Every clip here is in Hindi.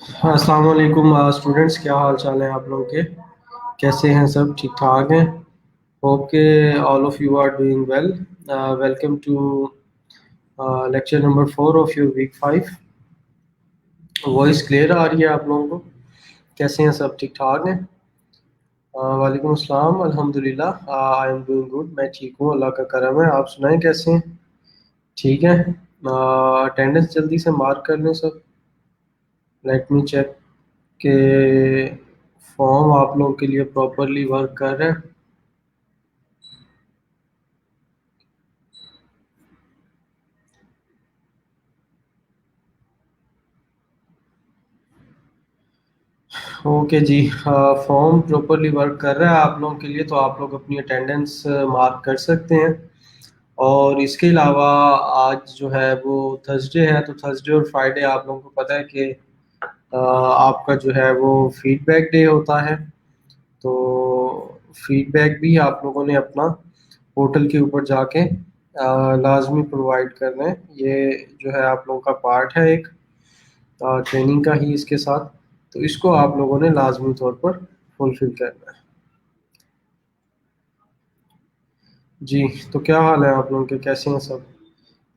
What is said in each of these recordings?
हाँ, अस्सलाम वालेकुम स्टूडेंट्स, क्या हाल चाल है आप लोगों के? कैसे हैं? सब ठीक ठाक हैं? होप के all of you are doing well. Welcome to lecture number 4 of your week 5। Voice clear आ रही है आप लोगों को? कैसे हैं? सब ठीक ठाक हैं? वालेकुम अस्सलाम। अल्हम्दुलिल्लाह, आई एम डूइंग गुड। मैं ठीक हूँ, अल्लाह का करम है। आप सुनाएं, कैसे हैं? ठीक है। अटेंडेंस जल्दी से मार्क कर लें सब। लेट मी चेक के फॉर्म आप लोगों के लिए प्रॉपरली वर्क कर रहे हैं। ओके जी, फॉर्म प्रॉपरली वर्क कर रहा है आप लोगों के लिए, तो आप लोग अपनी अटेंडेंस मार्क कर सकते हैं। और इसके अलावा आज जो है वो थर्सडे है, तो थर्सडे और फ्राइडे आप लोगों को पता है कि आपका जो है वो फीडबैक डे होता है। तो फीडबैक भी आप लोगों ने अपना पोर्टल के ऊपर जाके लाजमी प्रोवाइड करना है। ये जो है आप लोगों का पार्ट है एक ट्रेनिंग का ही इसके साथ। तो इसको आप लोगों ने लाजमी तौर पर फुलफिल करना है। जी, तो क्या हाल है आप लोगों के? कैसे हैं सब?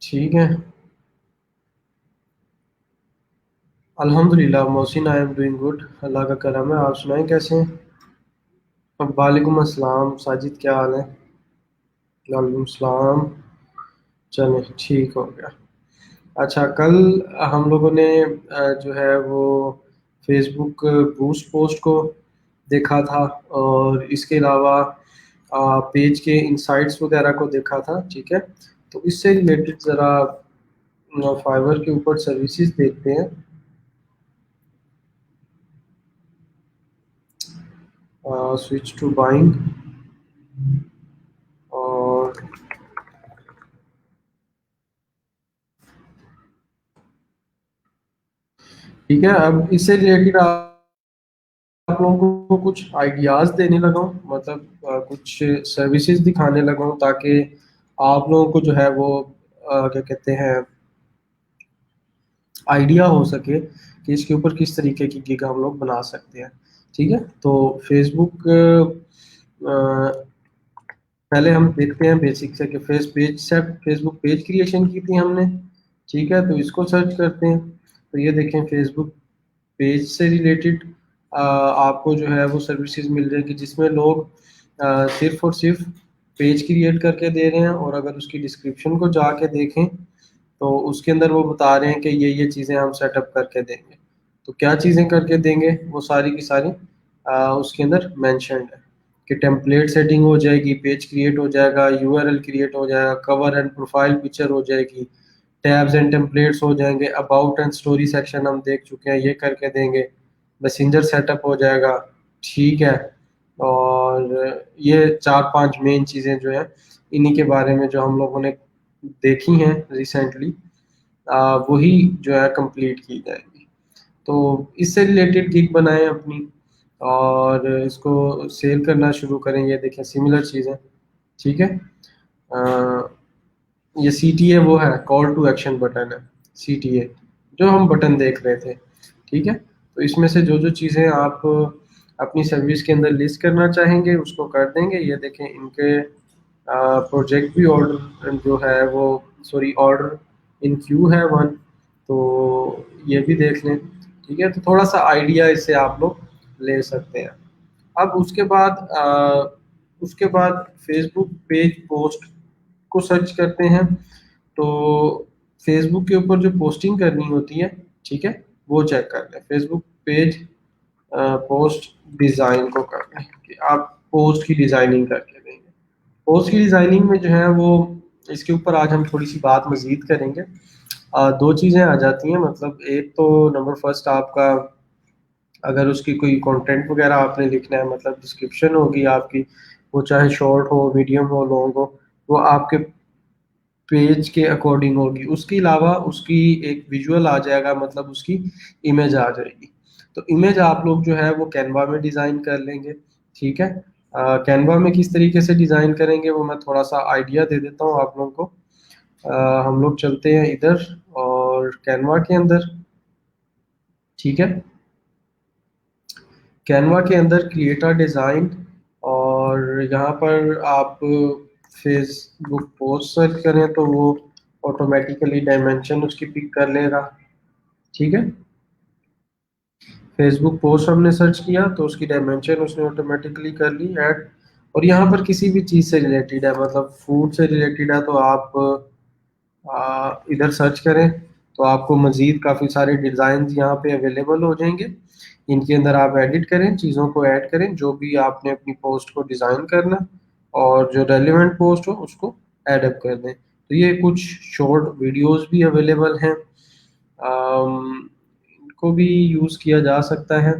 ठीक है। अल्हम्दुलिल्लाह Mohsin, I am doing good. अल्लाह का करम है। आप सुनाएं, कैसे हैं? अब वालेकुम अस्सलाम साजिद, क्या हाल है? वालेकुम सलाम। चलो, ठीक हो गया। अच्छा, कल हम लोगों ने जो है वो फेसबुक बूस्ट पोस्ट को देखा था, और इसके अलावा पेज के इंसाइट्स वगैरह को देखा था। ठीक है, तो इससे रिलेटेड ज़रा फाइवर के ऊपर सर्विसेज देखते हैं। Switch to buying. और ठीक है, अब इससे रिलेटेड आप लोगों को कुछ आइडियाज़ देने लगा हूँ, मतलब कुछ सर्विसेज दिखाने लगा हूँ, ताकि आप लोगों को जो है वो क्या कहते हैं, आइडिया हो सके कि इसके ऊपर किस तरीके की गिग हम लोग बना सकते हैं। ठीक है, तो फेसबुक पहले हम देखते हैं बेसिक से कि फेसबुक पेज क्रिएशन की थी हमने। ठीक है, तो इसको सर्च करते हैं। तो ये देखें, फेसबुक पेज से रिलेटेड आपको जो है वो सर्विसेज मिल जाएगी, जिसमें लोग सिर्फ और सिर्फ पेज क्रिएट करके दे रहे हैं। और अगर उसकी डिस्क्रिप्शन को जाके देखें, तो उसके अंदर वो बता रहे हैं कि ये चीज़ें हम सेटअप करके देंगे। तो क्या चीज़ें करके देंगे, वो सारी की सारी उसके अंदर मेंशन्ड है। कि टेम्पलेट सेटिंग हो जाएगी, पेज क्रिएट हो जाएगा, यूआरएल क्रिएट हो जाएगा, कवर एंड प्रोफाइल पिक्चर हो जाएगी, टैब्स एंड टेम्पलेट्स हो जाएंगे, अबाउट एंड स्टोरी सेक्शन हम देख चुके हैं, ये करके देंगे। मैसेंजर सेटअप हो जाएगा। ठीक है। और ये चार पांच मेन चीज़ें जो है, इन्हीं के बारे में जो हम लोगों ने देखी हैं रिसेंटली, वही जो है कंप्लीट की जाएगी। तो इससे रिलेटेड गिग बनाएं अपनी, और इसको सेल करना शुरू करें। ये देखें, सिमिलर चीज़ें। ठीक है। अ, ये CTA वो है, कॉल टू एक्शन बटन है। CTA जो हम बटन देख रहे थे। ठीक है, तो इसमें से जो जो चीज़ें आप अपनी सर्विस के अंदर लिस्ट करना चाहेंगे उसको कर देंगे। ये देखें, इनके प्रोजेक्ट भी ऑर्डर जो है वो, सॉरी, ऑर्डर इन क्यू है 1। तो ये भी देख लें। ठीक है, तो थोड़ा सा आइडिया इससे आप लोग ले सकते हैं। अब उसके बाद फेसबुक पेज पोस्ट को सर्च करते हैं। तो फेसबुक के ऊपर जो पोस्टिंग करनी होती है, ठीक है, वो चेक कर लें। फेसबुक पेज पोस्ट डिज़ाइन को कर लें कि आप पोस्ट की डिज़ाइनिंग करके देंगे। पोस्ट की डिज़ाइनिंग में जो है वो, इसके ऊपर आज हम थोड़ी सी बात मजीद करेंगे। दो चीज़ें आ जाती हैं, मतलब एक तो नंबर फर्स्ट आपका, अगर उसकी कोई कंटेंट वगैरह आपने लिखना है, मतलब डिस्क्रिप्शन होगी आपकी, वो चाहे शॉर्ट हो, मीडियम हो, लॉन्ग हो, वो आपके पेज के अकॉर्डिंग होगी। उसके अलावा उसकी एक विजुअल आ जाएगा, मतलब उसकी इमेज आ जाएगी। तो इमेज आप लोग जो है वो कैनवा में डिज़ाइन कर लेंगे। ठीक है। कैनवा में किस तरीके से डिज़ाइन करेंगे वो मैं थोड़ा सा आइडिया दे देता हूँ आप लोगों को। हम लोग चलते हैं इधर, और कैनवा के अंदर ठीक है। कैनवा के अंदर क्रिएट अ डिज़ाइन, और यहाँ पर आप फेसबुक पोस्ट सर्च करें तो वो ऑटोमेटिकली डायमेंशन उसकी पिक कर लेगा। ठीक है, फेसबुक पोस्ट हमने सर्च किया तो उसकी डायमेंशन उसने ऑटोमेटिकली कर ली ऐड। और यहाँ पर किसी भी चीज़ से रिलेटेड है, मतलब फूड से रिलेटेड है, तो आप इधर सर्च करें तो आपको मज़ीद काफ़ी सारे डिज़ाइन यहाँ पे अवेलेबल हो जाएंगे। इनके अंदर आप एडिट करें, चीज़ों को ऐड करें जो भी आपने अपनी पोस्ट को डिज़ाइन करना, और जो रेलिवेंट पोस्ट हो उसको एडअप कर दें। तो ये कुछ शॉर्ट वीडियोस भी अवेलेबल हैं, इनको भी यूज़ किया जा सकता है।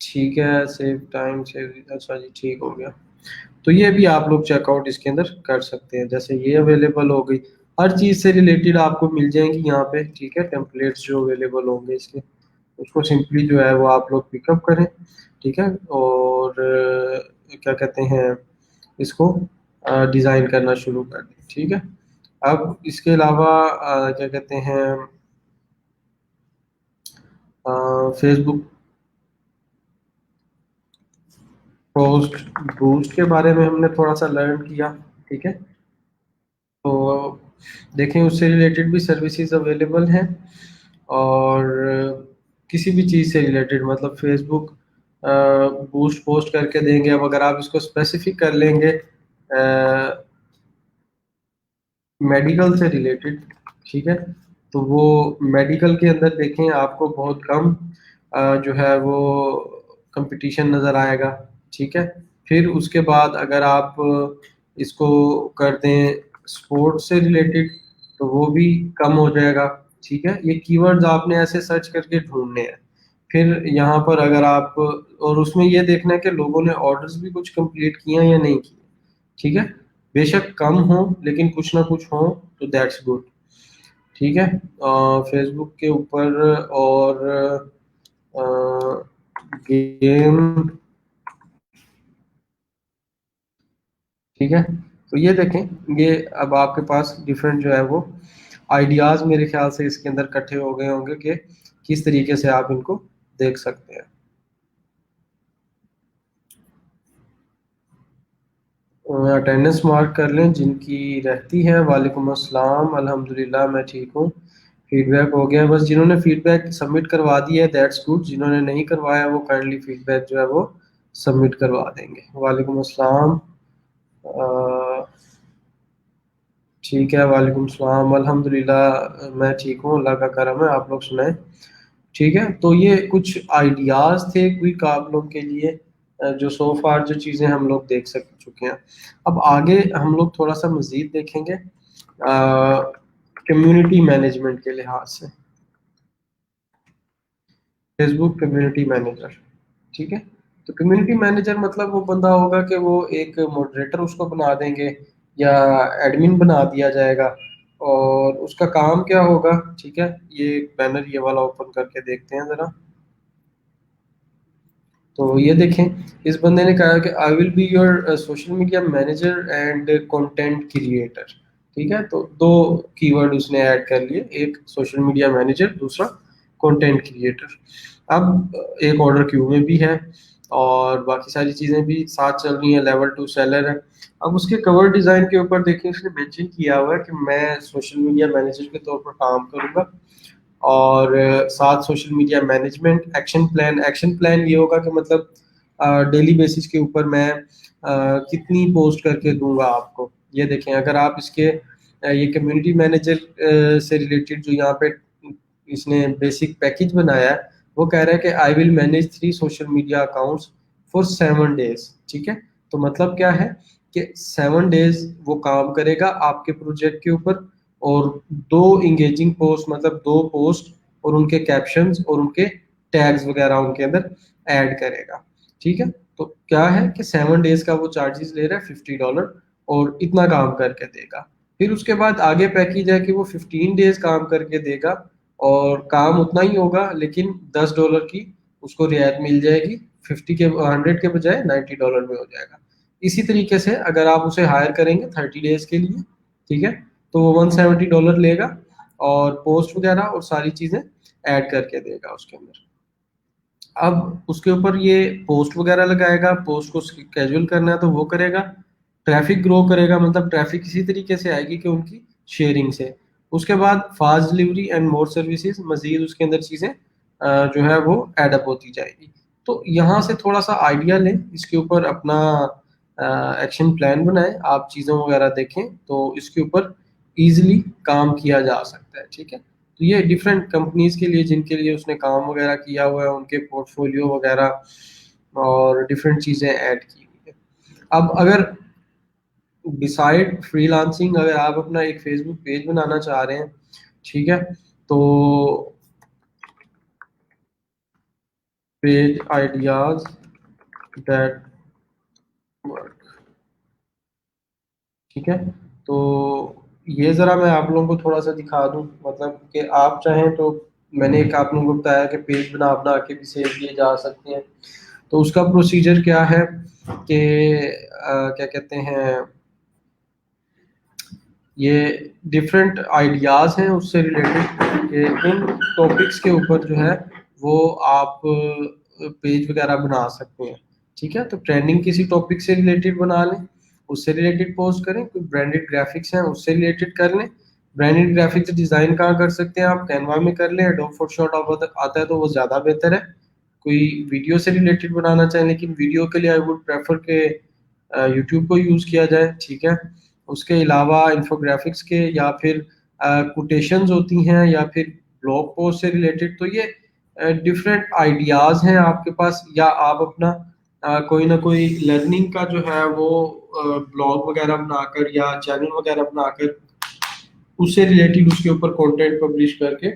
ठीक है, सेव टाइम सेव, अच्छा जी ठीक हो गया। तो ये भी आप लोग चेकआउट इसके अंदर कर सकते हैं, जैसे ये अवेलेबल हो गई। हर चीज़ से रिलेटेड आपको मिल जाएंगी यहाँ पे। ठीक है, टेम्पलेट्स जो अवेलेबल होंगे इसके, उसको सिंपली जो है वो आप लोग पिकअप करें। ठीक है, और क्या कहते हैं, इसको डिज़ाइन करना शुरू कर दें। ठीक है, अब इसके अलावा क्या कहते हैं, फेसबुक पोस्ट बूस्ट के बारे में हमने थोड़ा सा लर्न किया। ठीक है, तो देखें उससे रिलेटेड भी सर्विसेज अवेलेबल हैं, और किसी भी चीज़ से रिलेटेड, मतलब फेसबुक बूस्ट पोस्ट करके देंगे। अब अगर आप इसको स्पेसिफिक कर लेंगे मेडिकल से रिलेटेड, ठीक है, तो वो मेडिकल के अंदर देखें आपको बहुत कम जो है वो कंपटीशन नज़र आएगा। ठीक है, फिर उसके बाद अगर आप इसको कर दें स्पोर्ट्स से रिलेटेड तो वो भी कम हो जाएगा। ठीक है, ये कीवर्ड्स आपने ऐसे सर्च करके ढूंढने हैं। फिर यहाँ पर अगर आप, और उसमें ये देखना है कि लोगों ने ऑर्डर्स भी कुछ कंप्लीट किए हैं या नहीं किए। ठीक है, बेशक कम हो लेकिन कुछ ना कुछ हो तो दैट्स गुड। ठीक है, फेसबुक के ऊपर और गेम, ठीक है, तो ये देखें, ये अब आपके पास डिफरेंट जो है वो आइडियाज़ मेरे ख्याल से इसके अंदर इकट्ठे हो गए होंगे कि किस तरीके से आप इनको देख सकते हैं। अटेंडेंस मार्क कर लें जिनकी रहती है। वालेकुम अस्सलाम, अल्हम्दुलिल्लाह मैं ठीक हूँ। फीडबैक हो गया, बस जिन्होंने फीडबैक सबमिट करवा दिया है दैट्स गुड, जिन्होंने नहीं करवाया वो काइंडली फीडबैक जो है वो सबमिट करवा देंगे। वालेकुम अस्सलाम, ठीक है, वालेकुम सलाम, अल्हम्दुलिल्लाह मैं ठीक हूँ, अल्लाह का करम है, आप लोग सुनाएं। ठीक है, तो ये कुछ आइडियाज़ थे क्विक आप लोग के लिए, जो सो फार जो चीज़ें हम लोग देख सक चुके हैं। अब आगे हम लोग थोड़ा सा मज़ीद देखेंगे कम्युनिटी मैनेजमेंट के लिहाज से। फेसबुक कम्युनिटी मैनेजर, ठीक है, तो कम्युनिटी मैनेजर मतलब वो बंदा होगा कि वो एक मॉडरेटर उसको बना देंगे या एडमिन बना दिया जाएगा, और उसका काम क्या होगा। ठीक है, ये बैनर ये वाला ओपन करके देखते हैं ज़रा। तो ये देखें, इस बंदे ने कहा कि I will be your social media manager and content creator. ठीक है, तो दो कीवर्ड उसने ऐड कर लिए, एक सोशल मीडिया मैनेजर, दूसरा कंटेंट क्रिएटर। अब एक ऑर्डर क्यू में भी है और बाकी सारी चीज़ें भी साथ चल रही हैं, लेवल 2 सेलर है। अब उसके कवर डिज़ाइन के ऊपर देखिए, उसने मेंशन किया हुआ है कि मैं सोशल मीडिया मैनेजर के तौर पर काम करूँगा, और साथ social media management action plan. Action plan ये होगा कि मतलब डेली बेसिस के ऊपर मैं कितनी पोस्ट करके दूंगा आपको। ये देखें, अगर आप इसके ये कम्युनिटी मैनेजर से रिलेटेड जो यहाँ पे इसने बेसिक पैकेज बनाया है, वो कह रहा है कि I will manage 3 social media accounts for 7 days. ठीक है, तो मतलब क्या है कि 7 डेज वो काम करेगा आपके प्रोजेक्ट के ऊपर, और 2 इंगेजिंग पोस्ट, मतलब 2 पोस्ट और उनके कैप्शंस और उनके टैग्स वगैरह उनके अंदर ऐड करेगा। ठीक है, तो क्या है कि 7 डेज का वो चार्जेस ले रहा है $50, और इतना काम करके देगा। फिर उसके बाद आगे पैकेज है कि वो 15 डेज काम करके देगा, और काम उतना ही होगा लेकिन $10 की उसको रियायत मिल जाएगी, 100 के बजाय $90 में हो जाएगा। इसी तरीके से अगर आप उसे हायर करेंगे 30 डेज के लिए, ठीक है, तो वो $170 लेगा और पोस्ट वगैरह और सारी चीज़ें ऐड करके देगा उसके अंदर। अब उसके ऊपर ये पोस्ट वगैरह लगाएगा, पोस्ट को कैजुअल करना है तो वो करेगा, ट्रैफिक ग्रो करेगा, मतलब ट्रैफिक इसी तरीके से आएगी कि उनकी शेयरिंग से। उसके बाद fast delivery and more services, मजीद उसके अंदर चीज़ें जो है वो एडअप होती जाएगी। तो यहाँ से थोड़ा सा आइडिया लें, इसके ऊपर अपना एक्शन प्लान बनाएं, आप चीज़ों वगैरह देखें तो इसके ऊपर इजीली काम किया जा सकता है। ठीक है, तो ये डिफरेंट कंपनीज के लिए जिनके लिए उसने काम वगैरह किया हुआ है, उनके पोर्टफोलियो वगैरह और डिफरेंट चीज़ें ऐड की हुई है। अब अगर डिसाइड फ्रीलांसिंग, अगर आप अपना एक फेसबुक पेज बनाना चाह रहे हैं, ठीक है, तो पेज आइडियाज दैट वर्क, ठीक है, तो ये ज़रा मैं आप लोगों को थोड़ा सा दिखा दूं, मतलब कि आप चाहें तो मैंने एक आप लोगों को बताया कि पेज बना बना के भी सेव किए जा सकते हैं। तो उसका प्रोसीजर क्या है कि क्या कहते हैं, ये डिफरेंट आइडियाज़ हैं उससे रिलेटेड कि इन टॉपिक्स के ऊपर जो है वो आप पेज वगैरह बना सकते हैं। ठीक है, तो ट्रेंडिंग किसी टॉपिक से रिलेटेड बना लें, उससे रिलेटेड पोस्ट करें, कोई ब्रांडेड ग्राफिक्स हैं उससे रिलेटेड कर लें। ब्रांडेड ग्राफिक्स डिज़ाइन कहाँ कर सकते हैं आप, कैनवा में कर लें, एडोब फोटोशॉप आता है तो वो ज़्यादा बेहतर है। कोई वीडियो से रिलेटेड बनाना चाहें, लेकिन वीडियो के लिए आई वुड प्रेफर के यूट्यूब को यूज़ किया जाए। ठीक है, उसके अलावा इंफोग्राफिक्स के या फिर कोटेशंस होती हैं या फिर ब्लॉग पोस्ट से रिलेटेड, तो ये डिफरेंट आइडियाज़ हैं आपके पास, या आप अपना कोई ना कोई लर्निंग का जो है वो ब्लॉग वगैरह बनाकर या चैनल वगैरह बनाकर उससे रिलेटेड उसके ऊपर कंटेंट पब्लिश करके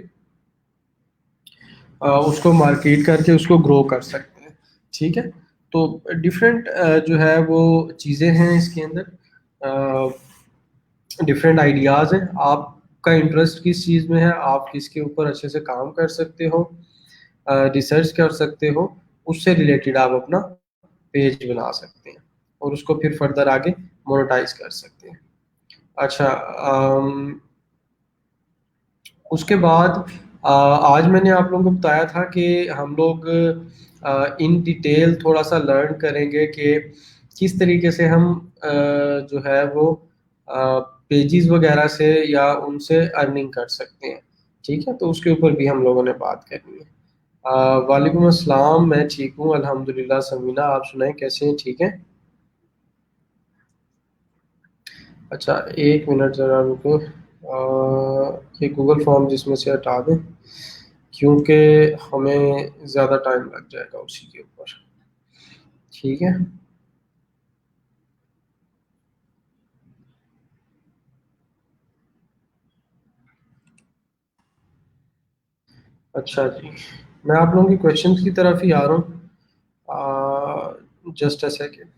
उसको मार्केट करके उसको ग्रो कर सकते हैं। ठीक है, तो डिफरेंट जो है वो चीज़ें हैं इसके अंदर, डिफरेंट आइडियाज़ हैं। आपका इंटरेस्ट किस चीज़ में है, आप किसके ऊपर अच्छे से काम कर सकते हो, रिसर्च कर सकते हो, उससे रिलेटेड आप अपना पेज बना सकते हैं और उसको फिर फर्दर आगे मोनेटाइज कर सकते हैं। अच्छा, उसके बाद आज मैंने आप लोगों को बताया था कि हम लोग इन डिटेल थोड़ा सा लर्न करेंगे कि किस तरीके से हम जो है वो पेजेस वगैरह से या उनसे अर्निंग कर सकते हैं। ठीक है, तो उसके ऊपर भी हम लोगों ने बात करनी है। वालेकुम अस्सलाम, मैं ठीक हूँ अल्हम्दुलिल्लाह। समीना, आप सुनाएं कैसे हैं, ठीक है? अच्छा, एक मिनट ज़रा रुको, ये गूगल फॉर्म जिसमें से हटा दें क्योंकि हमें ज़्यादा टाइम लग जाएगा उसी के ऊपर। ठीक है, अच्छा जी, मैं आप लोगों की क्वेश्चंस की तरफ ही आ रहा हूँ, just a second.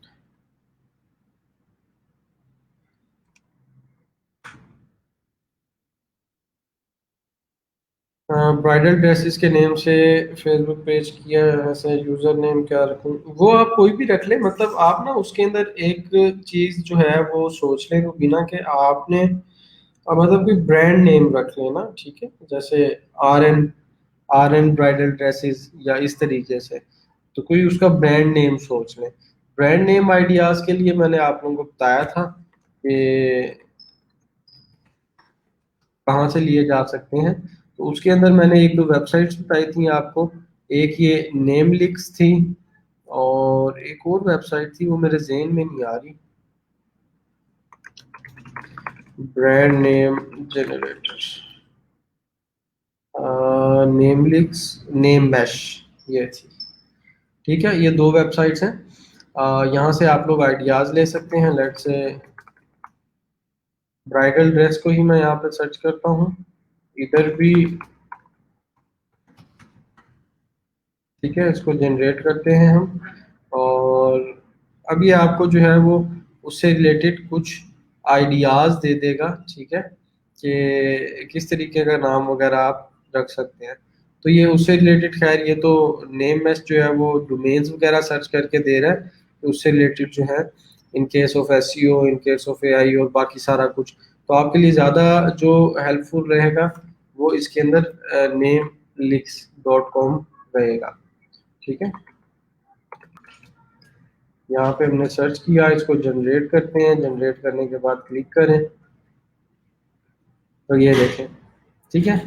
Bridal dresses के नेम से फेसबुक पेज किया है, वैसे यूज़र नेम क्या रखूँ? वो आप कोई भी रख लें, मतलब आप ना उसके अंदर एक चीज़ जो है वो सोच लें, तो बिना के आपने मतलब कोई ब्रांड नेम रख लेना। ठीक है, जैसे आर एन ब्राइडल ड्रेसेस या इस तरीके से, तो कोई उसका ब्रांड नेम सोच लें। ब्रांड नेम आइडियाज़ के लिए मैंने आप लोगों को बताया था कि कहाँ से लिए जा सकते हैं, तो उसके अंदर मैंने एक दो वेबसाइट्स बताई थी आपको। एक ये नेम लिक्स थी और एक और वेबसाइट थी, वो मेरे जहन में नहीं आ रही। Brand name generator, Namelix, NameMesh, ये थी। ठीक है, ये दो वेबसाइट्स हैं। यहाँ से आप लोग आइडियाज़ ले सकते हैं। लेट्स से ब्राइडल ड्रेस को ही मैं यहाँ पे सर्च करता हूँ, इधर भी। ठीक है, इसको जनरेट करते हैं हम, और अभी आपको जो है वो उससे रिलेटेड कुछ आइडियाज़ दे देगा। ठीक है, कि किस तरीके का नाम वगैरह आप रख सकते हैं। तो ये उससे रिलेटेड, खैर ये तो नेम मैच जो है वो डोमेन्स वगैरह सर्च करके दे रहा है, तो उससे रिलेटेड जो है in case of SEO, in case of AI और बाकी सारा कुछ, तो आपके लिए ज़्यादा जो हेल्पफुल रहेगा वो इसके अंदर नेम लिक्स डॉट कॉम रहेगा। ठीक है, यहाँ पे हमने सर्च किया, इसको जनरेट करते हैं, जनरेट करने के बाद क्लिक करें तो ये देखें, ठीक है।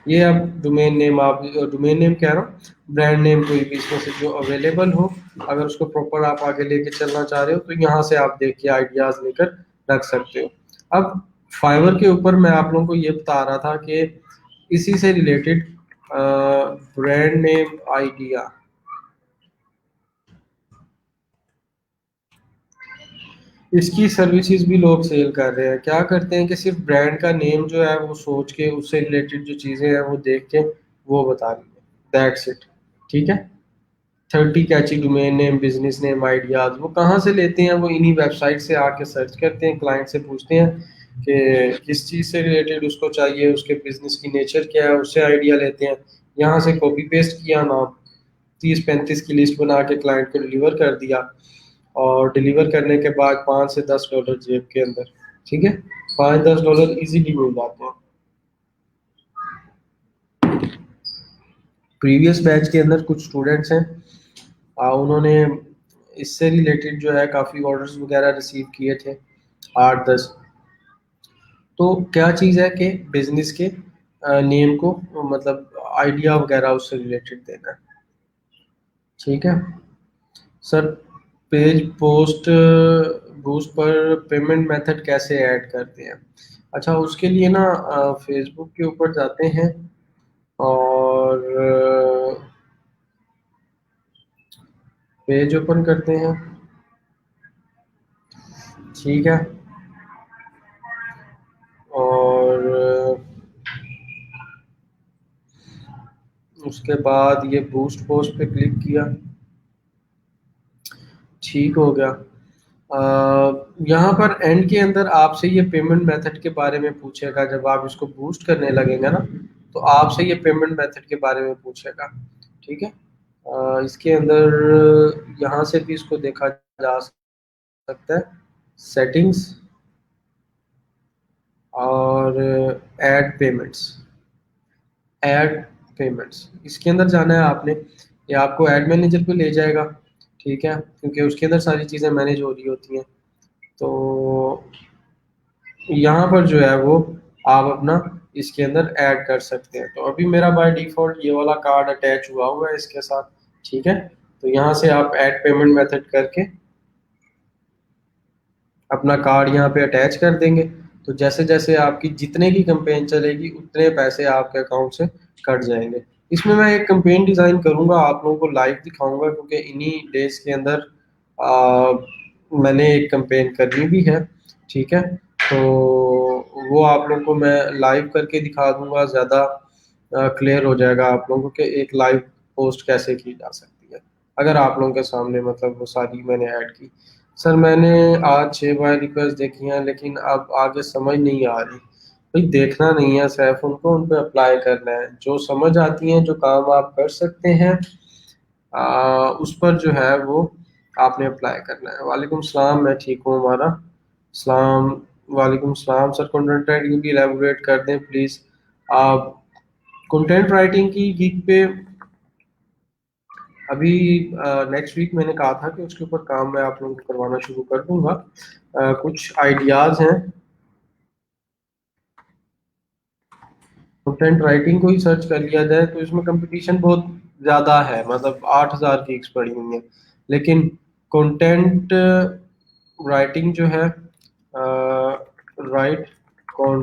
ये अब डोमेन नेम, आप डोमेन नेम कह रहा हूँ, ब्रांड नेम कोई भी इसमें से जो अवेलेबल हो, अगर उसको प्रॉपर आप आगे लेके चलना चाह रहे हो तो यहाँ से आप देख के आइडियाज लेकर रख सकते हो। अब फाइवर के ऊपर मैं आप लोगों को ये बता रहा था कि इसी से रिलेटेड ब्रांड नेम आइडिया, इसकी सर्विसेज भी लोग सेल कर रहे हैं। क्या करते हैं कि सिर्फ ब्रांड का नेम जो है वो सोच के उससे रिलेटेड जो चीज़ें हैं वो देख के वो बता रही है, दैट्स इट, ठीक है। 30 catchy domain name, business name ideas वो कहाँ से लेते हैं, वो इन्हीं वेबसाइट से आके सर्च करते हैं, क्लाइंट से पूछते हैं कि किस चीज़ से रिलेटेड उसको चाहिए, उसके बिजनेस की नेचर क्या है, उससे आइडिया लेते हैं। यहाँ से कॉपी पेस्ट किया नाम, 30-35 की लिस्ट बना के क्लाइंट को डिलीवर कर दिया, और डिलीवर करने के बाद $5 से $10 जेब के अंदर, ठीक है, $5-10 इजीली मिल जाते हैं। प्रीवियस बैच के अंदर कुछ स्टूडेंट्स हैं, उन्होंने इससे रिलेटेड जो है काफ़ी ऑर्डर्स वगैरह रिसीव किए थे, 8-10। तो क्या चीज़ है कि बिजनेस के नेम को, मतलब आइडिया वगैरह उससे रिलेटेड देना है, ठीक है सर। पेज पोस्ट बूस्ट पर पेमेंट मेथड कैसे ऐड करते हैं? अच्छा, उसके लिए ना फेसबुक के ऊपर जाते हैं और पेज ओपन करते हैं, ठीक है, और उसके बाद ये बूस्ट पोस्ट पे क्लिक किया, ठीक हो गया। यहाँ पर एंड के अंदर आपसे ये पेमेंट मेथड के बारे में पूछेगा, जब आप इसको बूस्ट करने लगेंगे ना तो आपसे ये पेमेंट मेथड के बारे में पूछेगा, ठीक है। इसके अंदर यहाँ से भी इसको देखा जा सकता है, सेटिंग्स और ऐड पेमेंट्स, इसके अंदर जाना है आपने, ये आपको ऐड मैनेजर पे ले जाएगा, ठीक है, क्योंकि उसके अंदर सारी चीज़ें मैनेज हो रही होती हैं। तो यहाँ पर जो है वो आप अपना इसके अंदर ऐड कर सकते हैं। तो अभी मेरा बाय डिफ़ॉल्ट ये वाला कार्ड अटैच हुआ है इसके साथ, ठीक है। तो यहाँ से आप ऐड पेमेंट मेथड करके अपना कार्ड यहाँ पे अटैच कर देंगे, तो जैसे जैसे आपकी जितने की कैंपेन चलेगी उतने पैसे आपके अकाउंट से कट जाएंगे। इसमें मैं एक कैंपेन डिज़ाइन करूँगा, आप लोगों को लाइव दिखाऊंगा, क्योंकि इन्हीं डेज के अंदर मैंने एक कैंपेन करनी भी है, ठीक है। तो वो आप लोगों को मैं लाइव करके दिखा दूंगा, ज़्यादा क्लियर हो जाएगा आप लोगों को कि एक लाइव पोस्ट कैसे की जा सकती है, अगर आप लोगों के सामने मतलब वो सारी मैंने ऐड की। सर मैंने आज 6 बार रिक्वेस्ट देखी हैं, लेकिन अब आगे समझ नहीं आ रही। भाई देखना नहीं है सैफ, उनको उन पर अप्लाई करना है, जो समझ आती हैं, जो काम आप कर सकते हैं उस पर जो है वो आपने अप्लाई करना है। वालेकुम सलाम, मैं ठीक हूँ, हमारा सलाम। वालेकुम सलाम सर, कंटेंट राइटिंग की एलैबोरेट कर दें प्लीज़। आप कंटेंट राइटिंग की गिग पे अभी नेक्स्ट वीक मैंने कहा था कि उसके ऊपर काम मैं आप लोगों को करवाना शुरू कर दूंगा। कुछ आइडियाज़ हैं, कंटेंट राइटिंग को ही सर्च कर लिया जाए तो इसमें कंपटीशन बहुत ज़्यादा है, मतलब 8,000 गिग्स पड़ी हुई हैं, लेकिन कंटेंट राइटिंग जो है राइट कौन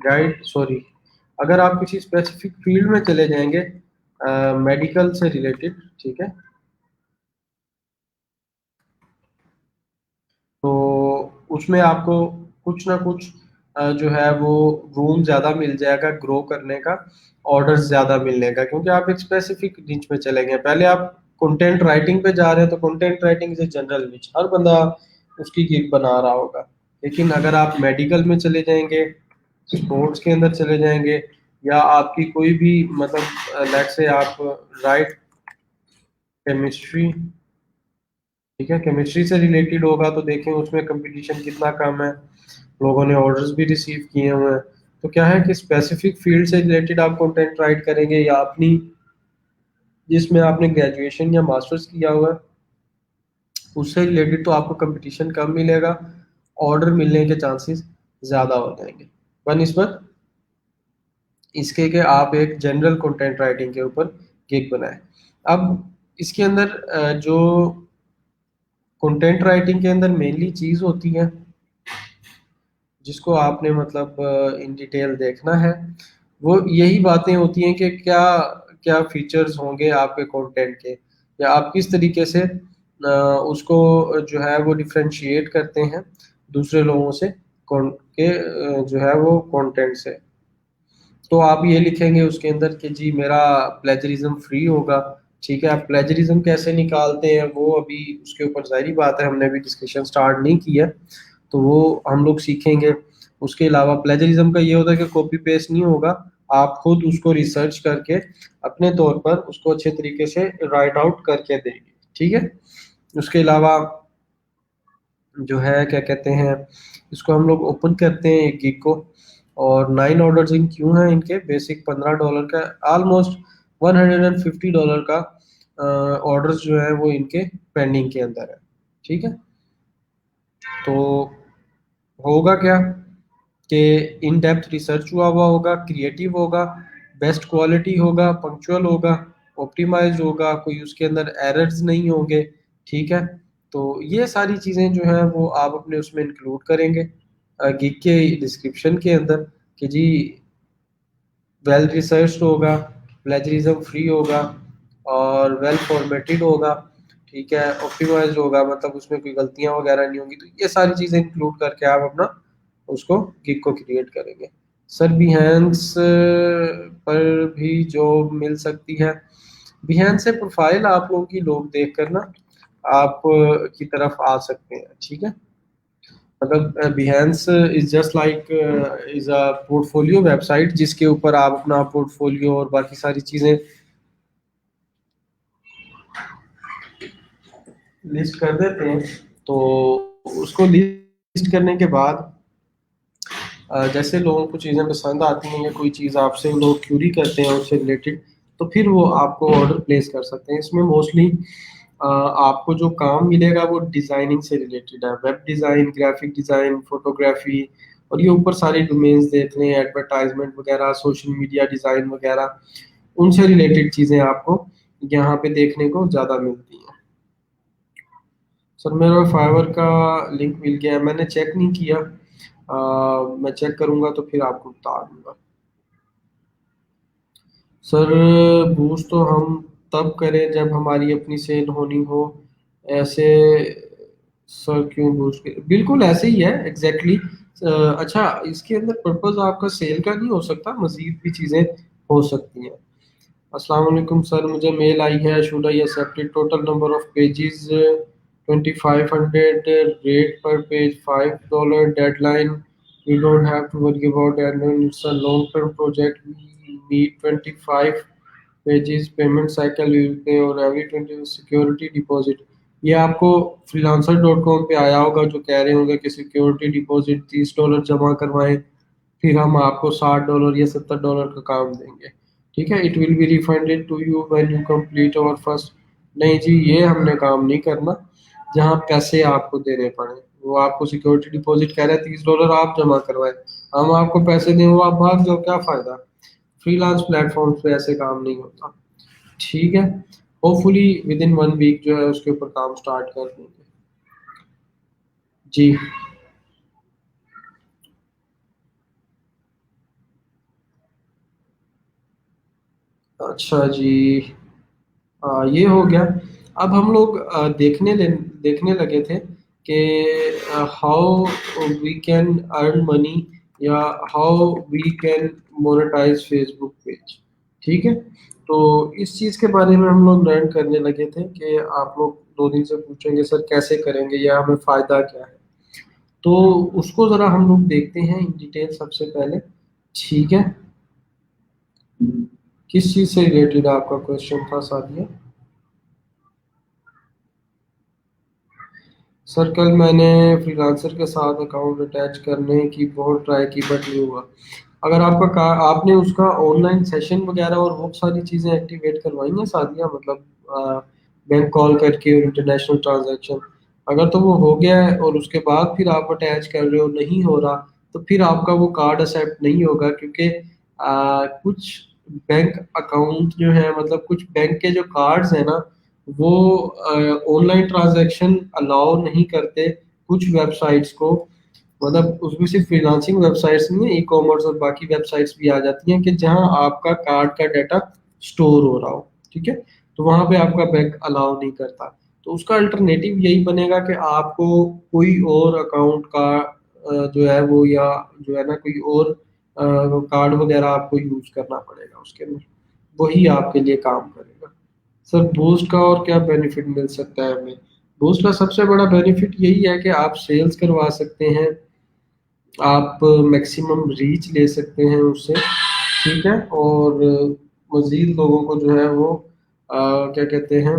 राइट सॉरी, अगर आप किसी स्पेसिफिक फील्ड में चले जाएंगे मेडिकल से रिलेटेड, ठीक है, तो उसमें आपको कुछ ना कुछ जो है वो रूम ज़्यादा मिल जाएगा ग्रो करने का, ऑर्डर्स ज़्यादा मिलने का, क्योंकि आप एक स्पेसिफिक निच में चले गए। पहले आप कंटेंट राइटिंग पे जा रहे हैं तो कंटेंट राइटिंग से जनरल निच हर बंदा उसकी गिग बना रहा होगा, लेकिन अगर आप मेडिकल में चले जाएंगे, स्पोर्ट्स के अंदर चले जाएंगे, या आपकी कोई भी मतलब लेट से आप राइट केमिस्ट्री, ठीक है, केमिस्ट्री से रिलेटेड होगा तो देखें उसमें कंपटीशन कितना कम है, लोगों ने ऑर्डर्स भी रिसीव किए हुए हैं। तो क्या है कि स्पेसिफिक फील्ड से रिलेटेड आप कंटेंट राइट करेंगे या अपनी जिसमें आपने ग्रेजुएशन या मास्टर्स किया हुआ है, उससे रिलेटेड तो आपको कंपटीशन कम मिलेगा, ऑर्डर मिलने के चांसेस ज़्यादा हो जाएंगे बनस्बत इसके कि आप एक जनरल कंटेंट राइटिंग के ऊपर गिग बनाएं। अब इसके अंदर जो कंटेंट राइटिंग के अंदर मेनली चीज़ होती है जिसको आपने मतलब इन डिटेल देखना है, वो यही बातें होती हैं कि क्या क्या फीचर्स होंगे आपके कंटेंट के, या आप किस तरीके से उसको जो है वो डिफरेंशिएट करते हैं दूसरे लोगों से के जो है वो कंटेंट से। तो आप ये लिखेंगे उसके अंदर कि जी मेरा प्लेजरिज्म फ्री होगा। ठीक है, आप प्लेजरिज्म कैसे निकालते हैं वो अभी उसके ऊपर जाहिर बात है हमने अभी डिस्कशन स्टार्ट नहीं किया, तो वो हम लोग सीखेंगे। उसके अलावा प्लेजरिज्म का ये होता है कि कॉपी पेस्ट नहीं होगा, आप खुद उसको रिसर्च करके अपने तौर पर उसको अच्छे तरीके से राइट आउट करके देंगे। ठीक है, उसके अलावा जो है क्या कहते हैं, इसको हम लोग ओपन करते हैं एक गिग को, और 9 ऑर्डर्स इन क्यों हैं इनके, बेसिक $15 का, ऑलमोस्ट $150 का ऑर्डर्स जो है वो इनके पेंडिंग के अंदर है। ठीक है, तो होगा क्या कि इन डेप्थ रिसर्च हुआ हुआ होगा, क्रिएटिव होगा, बेस्ट क्वालिटी होगा, पंक्चुअल होगा, ऑप्टिमाइज होगा, कोई उसके अंदर एरर्स नहीं होंगे। ठीक है, तो ये सारी चीज़ें जो है वो आप अपने उसमें इंक्लूड करेंगे गिग के डिस्क्रिप्शन के अंदर कि जी वेल रिसर्च्ड होगा, प्लेजरिज्म फ्री होगा, और वेल फॉर्मेटेड होगा। ठीक है, ऑप्टिमाइज्ड होगा, मतलब उसमें कोई गलतियां वगैरह नहीं होंगी। तो ये सारी चीज़ें इंक्लूड करके आप अपना उसको गिग को क्रिएट करेंगे। सर बिहेंस पर भी जॉब मिल सकती है। बिहेंस से प्रोफाइल आप लोगों की लोग देख कर ना आप की तरफ आ सकते हैं। ठीक है, मतलब बिहेंस is just like is a portfolio website जिसके ऊपर आप अपना पोर्टफोलियो और बाकी सारी चीज़ें लिस्ट कर देते हैं। तो उसको लिस्ट करने के बाद जैसे लोगों को चीज़ें पसंद आती हैं या कोई चीज़ आपसे लोग क्यूरी करते हैं उससे रिलेटेड, तो फिर वो आपको ऑर्डर प्लेस कर सकते हैं। इसमें मोस्टली आपको जो काम मिलेगा वो डिज़ाइनिंग से रिलेटेड है, web design, graphic design, photography, और ये ऊपर सारे डोमेन्स देख लें, एडवर्टाइजमेंट वगैरह, सोशल मीडिया डिज़ाइन वगैरह, उनसे रिलेटेड चीज़ें आपको यहाँ पे देखने को ज़्यादा मिलती हैं। सर मेरा फाइवर का लिंक मिल गया है, मैंने चेक नहीं किया, मैं चेक करूंगा तो फिर आपको बता दूंगा। सर बूस्ट तो हम तब करें जब हमारी अपनी सेल होनी हो, ऐसे सर क्यों बूस्ट बिल्कुल ऐसे ही है एग्जैक्टली अच्छा, इसके अंदर पर्पस आपका सेल का नहीं हो सकता, मजीद भी चीज़ें हो सकती हैं। अस्सलाम वालेकुम सर, मुझे मेल आई है, should I accept it, total number of pages 2500, rate per page $5, deadline we don't have to worry about deadline, it's a long term project, we need 25 pages, payment cycle we will pay और every 20 security deposit। ये आपको freelancer.com पे आया होगा जो कह रहे होंगे कि सिक्योरिटी डिपॉजिट $30 जमा करवाएं, फिर हम आपको $60 या $70 का काम देंगे। ठीक है, it will be refunded to you when you complete our first. नहीं जी, ये हमने काम नहीं करना जहाँ पैसे आपको देने पड़े। वो आपको सिक्योरिटी डिपॉजिट कह रहे हैं $30 आप जमा करवाए, हम आपको पैसे दें वो आप भाग जाओ, क्या फायदा। फ्रीलांस प्लेटफॉर्म पे ऐसे काम नहीं होता। ठीक है, होपफुली विद इन 1 वीक जो है उसके ऊपर काम स्टार्ट कर देंगे। जी अच्छा जी, ये हो गया। अब हम लोग देखने लगे थे कि how we can earn money, या how we can monetize Facebook page. ठीक है, तो इस चीज़ के बारे में हम लोग लर्न करने लगे थे कि आप लोग 2 दिन से पूछेंगे सर कैसे करेंगे या हमें फ़ायदा क्या है, तो उसको ज़रा हम लोग देखते हैं इन डिटेल सबसे पहले। ठीक है, किस चीज़ से रिलेटेड आपका क्वेश्चन था सादिया? सर कल मैंने फ्रीलांसर के साथ अकाउंट अटैच करने की बहुत ट्राई की बट नहीं हुआ। अगर आपका आपने उसका ऑनलाइन सेशन वगैरह और वो सारी चीज़ें एक्टिवेट करवाई हैं सादिया, मतलब बैंक कॉल करके और इंटरनेशनल ट्रांजैक्शन, अगर तो वो हो गया है और उसके बाद फिर आप अटैच कर रहे हो नहीं हो रहा, तो फिर आपका वो कार्ड एक्सेप्ट नहीं होगा, क्योंकि कुछ बैंक अकाउंट जो है, मतलब कुछ बैंक के जो कार्ड्स हैं ना, वो ऑनलाइन ट्रांजैक्शन अलाउ नहीं करते कुछ वेबसाइट्स को। मतलब उसमें सिर्फ फ्रीलांसिंग वेबसाइट्स नहीं है, ई कॉमर्स और बाकी वेबसाइट्स भी आ जाती हैं कि जहां आपका कार्ड का डाटा स्टोर हो रहा हो, ठीक है, तो वहां पे आपका बैंक अलाउ नहीं करता। तो उसका अल्टरनेटिव यही बनेगा कि आपको कोई और अकाउंट का जो है वो, या जो है ना कोई और कार्ड वगैरह आपको यूज करना पड़ेगा उसके अंदर, वही आपके लिए काम करेगा। सर बूस्ट का और क्या बेनिफिट मिल सकता है हमें? बूस्ट का सबसे बड़ा बेनिफिट यही है कि आप सेल्स करवा सकते हैं, आप मैक्सिमम रीच ले सकते हैं उससे, ठीक है, और मजीद लोगों को जो है वो क्या कहते हैं,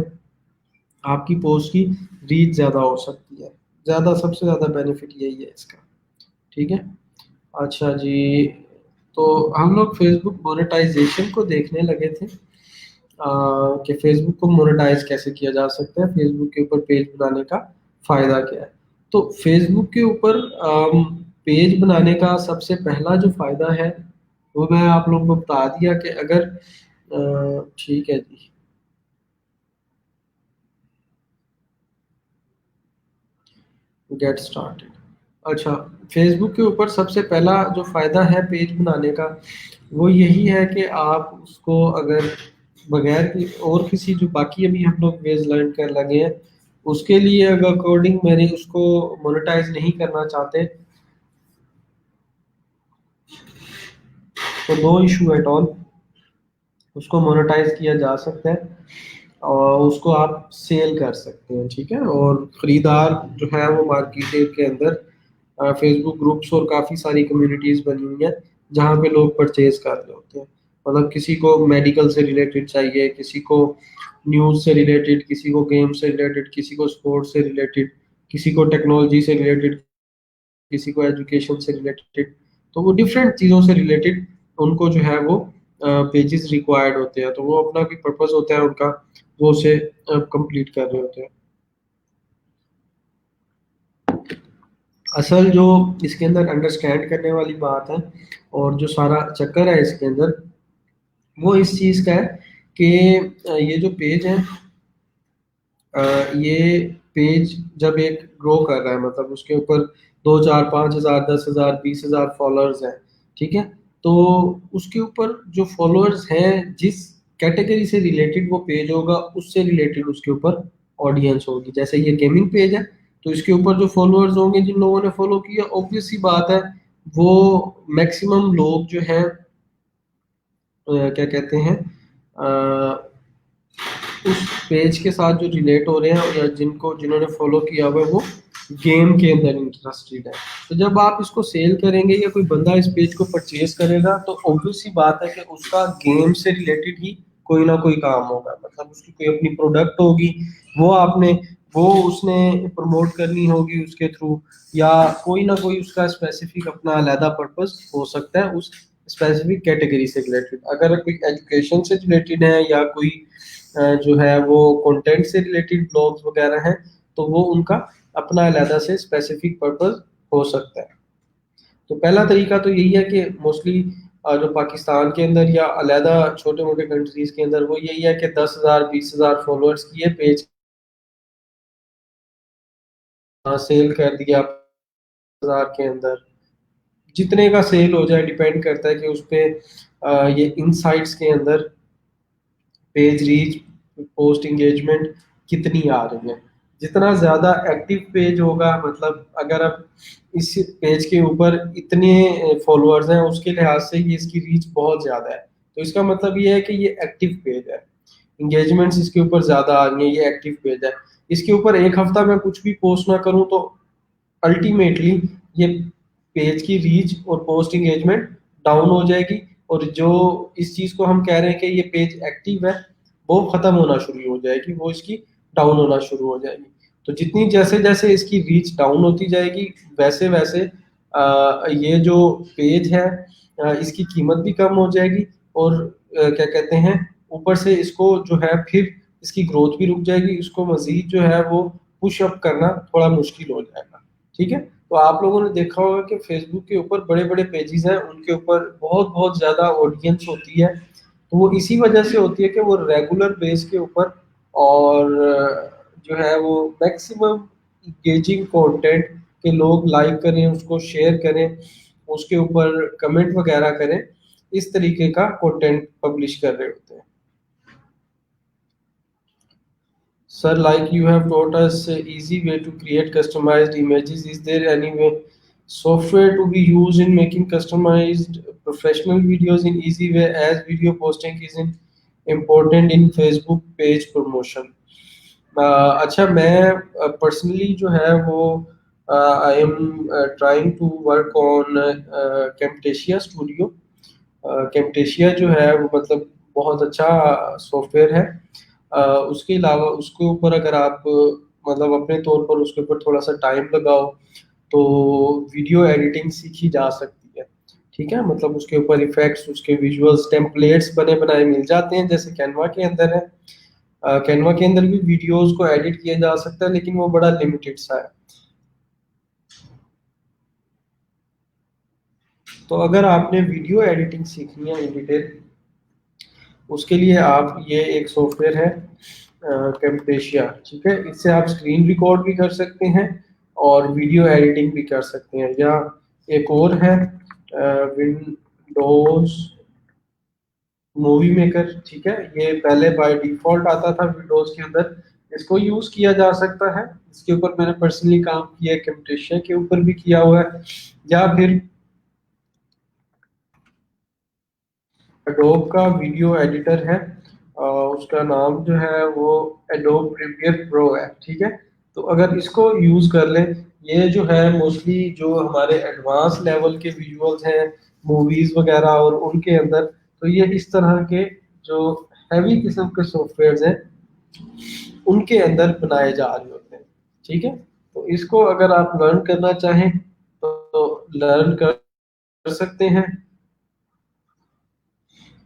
आपकी पोस्ट की रीच ज़्यादा हो सकती है। ज़्यादा सबसे ज़्यादा बेनिफिट यही है इसका, ठीक है। अच्छा जी, तो हम लोग फेसबुक मोनेटाइजेशन को देखने लगे थे, कि फेसबुक को मोनेटाइज कैसे किया जा सकता है, फेसबुक के ऊपर पेज बनाने का फायदा क्या है। तो फेसबुक के ऊपर पेज बनाने का सबसे पहला जो फायदा है वो मैं आप लोगों को बता दिया कि अगर ठीक है जी, गेट स्टार्टेड। अच्छा, फेसबुक के ऊपर सबसे पहला जो फायदा है पेज बनाने का, वो यही है कि आप उसको अगर बगैर और किसी जो बाकी अभी हम लोग वेज लर्न कर लगे हैं, उसके लिए अगर अकॉर्डिंग मैंने उसको मोनेटाइज नहीं करना चाहते, तो नो इशू एट ऑल, उसको मोनेटाइज किया जा सकता है और उसको आप सेल कर सकते हैं, ठीक है। और ख़रीदार जो है वो मार्केट के अंदर फेसबुक ग्रुप्स और काफ़ी सारी कम्युनिटीज़ बनी हुई हैं जहाँ पे लोग परचेज कर रहे होते हैं। मतलब किसी को मेडिकल से रिलेटेड चाहिए, किसी को न्यूज़ से रिलेटेड, किसी को गेम से रिलेटेड, किसी को स्पोर्ट्स से रिलेटेड, किसी को टेक्नोलॉजी से रिलेटेड, किसी को एजुकेशन से रिलेटेड, तो वो डिफरेंट चीज़ों से रिलेटेड उनको जो है वो पेजेस रिक्वायर्ड होते हैं, तो वो अपना भी पर्पस होता है उनका, वो उसे कंप्लीट कर रहे होते हैं। असल जो इसके अंदर अंडरस्टैंड करने वाली बात है और जो सारा चक्कर है इसके अंदर, वो इस चीज़ का है कि ये जो पेज है, ये पेज जब एक ग्रो कर रहा है, मतलब उसके ऊपर 2 4 5 हज़ार 10 हज़ार 20 हज़ार फॉलोअर्स हैं, ठीक है, तो उसके ऊपर जो फॉलोअर्स हैं, जिस कैटेगरी से रिलेटेड वो पेज होगा उससे रिलेटेड उसके ऊपर ऑडियंस होगी। जैसे ये गेमिंग पेज है, तो इसके ऊपर जो फॉलोअर्स होंगे, जिन लोगों ने फॉलो किया, ऑब्वियस सी बात है वो मैक्सिमम लोग जो हैं क्या कहते हैं, उस पेज के साथ जो रिलेट हो रहे हैं या जिनको जिन्होंने फॉलो किया हुआ है वो गेम के अंदर इंटरेस्टेड है। तो जब आप इसको सेल करेंगे या कोई बंदा इस पेज को परचेज करेगा, तो ऑब्वियस सी बात है कि उसका गेम से रिलेटेड ही कोई ना कोई काम होगा, मतलब उसकी कोई अपनी प्रोडक्ट होगी, वो आपने वो उसने प्रमोट करनी होगी उसके थ्रू, या कोई ना कोई उसका स्पेसिफिक अपना अलहदा पर्पस हो सकता है उस स्पेसिफिक कैटेगरी से रिलेटेड। अगर कोई एजुकेशन से रिलेटेड है या कोई जो है वो कंटेंट से रिलेटेड ब्लॉग्स वगैरह हैं, तो वो उनका अपना अलहदा से स्पेसिफिक पर्पस हो सकता है। तो पहला तरीका तो यही है कि मोस्टली जो पाकिस्तान के अंदर या अलहदा छोटे मोटे कंट्रीज के अंदर वो यही है कि 10 हज़ार 20 हज़ार फॉलोअर्स की ये पेज सेल कर दिया 10 हज़ार के अंदर, जितने का सेल हो जाए डिपेंड करता है कि उस पे ये इनसाइट्स के अंदर पेज रीच, पोस्ट इंगेजमेंट कितनी आ रही है। जितना ज़्यादा एक्टिव पेज होगा, मतलब अगर अब इस पेज के ऊपर इतने फॉलोअर्स हैं, उसके लिहाज से ये इसकी रीच बहुत ज़्यादा है, तो इसका मतलब ये है कि ये एक्टिव पेज है, इंगेजमेंट्स इसके ऊपर ज़्यादा आ रही हैं, ये एक्टिव पेज है। इसके ऊपर एक हफ्ता मैं कुछ भी पोस्ट ना करूँ तो अल्टीमेटली ये पेज की रीच और पोस्ट इंगेजमेंट डाउन हो जाएगी, और जो इस चीज को हम कह रहे हैं कि ये पेज एक्टिव है, वो खत्म होना शुरू हो जाएगी, वो इसकी डाउन होना शुरू हो जाएगी। तो जितनी जैसे जैसे इसकी रीच डाउन होती जाएगी, वैसे वैसे ये जो पेज है इसकी कीमत भी कम हो जाएगी, और क्या कहते हैं, ऊपर से इसको जो है फिर इसकी ग्रोथ भी रुक जाएगी, इसको मजीद जो है वो पुश अप करना थोड़ा मुश्किल हो जाएगा। ठीक है, तो आप लोगों ने देखा होगा कि फेसबुक के ऊपर बड़े बड़े पेजेस हैं, उनके ऊपर बहुत बहुत ज़्यादा ऑडियंस होती है, तो वो इसी वजह से होती है कि वो रेगुलर बेस के ऊपर और जो है वो मैक्सिमम इंगेजिंग कंटेंट के लोग लाइक करें, उसको शेयर करें, उसके ऊपर कमेंट वगैरह करें, इस तरीके का कंटेंट पब्लिश कर रहे होते हैं। Sir, like you have taught us easy way to create customized images, is there any way software to be used in making customized professional videos in easy way, as video posting is important in Facebook page promotion? अच्छा, मैं पर्सनली जो है वो I am trying to work on Camtasia Studio. Camtasia जो है वो मतलब बहुत अच्छा सॉफ्टवेयर है। उसके अलावा उसके ऊपर अगर आप मतलब अपने तौर पर उसके ऊपर थोड़ा सा टाइम लगाओ तो वीडियो एडिटिंग सीखी जा सकती है। ठीक है, मतलब उसके ऊपर इफेक्ट्स, उसके विजुअल्स, टेम्पलेट्स बने बनाए मिल जाते हैं, जैसे कैनवा के अंदर है। कैनवा के अंदर भी वीडियोस को एडिट किया जा सकता है, लेकिन वो बड़ा लिमिटेड सा है। तो अगर आपने वीडियो एडिटिंग सीखनी है इन डिटेल, उसके लिए आप ये एक सॉफ्टवेयर है कैम्टेशिया। ठीक है, इससे आप स्क्रीन रिकॉर्ड भी कर सकते हैं और वीडियो एडिटिंग भी कर सकते हैं। या एक और है विंडोज मूवी मेकर। ठीक है, ये पहले बाय डिफॉल्ट आता था विंडोज के अंदर, इसको यूज किया जा सकता है। इसके ऊपर मैंने पर्सनली काम किया है, कैम्टेशिया के ऊपर भी किया हुआ है। या फिर एडोब का वीडियो एडिटर है, उसका नाम जो है वो एडोब प्रीमियर प्रो है। ठीक है, तो अगर इसको यूज कर लें, ये जो है मोस्टली जो हमारे एडवांस लेवल के विजुअल्स हैं मूवीज वगैरह और उनके अंदर, तो ये इस तरह के जो हैवी किस्म के सॉफ्टवेयर हैं उनके अंदर बनाए जा रहे होते हैं। ठीक है, तो इसको अगर आप लर्न करना चाहें तो लर्न कर सकते हैं।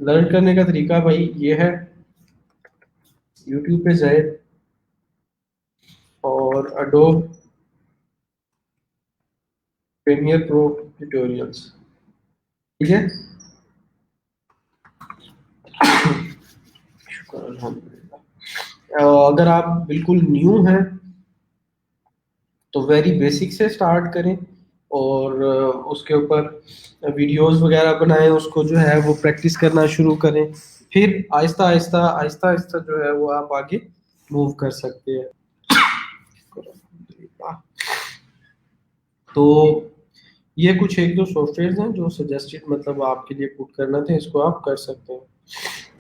लर्न करने का तरीका भाई ये है, यूट्यूब पे जाए और अडोब प्रीमियर प्रो ट्यूटोरियल्स। ठीक है, शुक्र अल्हम्दुलिल्लाह। अगर आप बिल्कुल न्यू हैं तो वेरी बेसिक से स्टार्ट करें और उसके ऊपर वीडियोस वगैरह बनाएं, उसको जो है वो प्रैक्टिस करना शुरू करें। फिर आहिस्ता आहिस्ता आहिस्ता आहिस्ता जो है वो आप आगे मूव कर सकते हैं। तो ये कुछ एक दो सॉफ्टवेयर हैं जो सजेस्टेड मतलब आपके लिए पुट करना थे, इसको आप कर सकते हैं।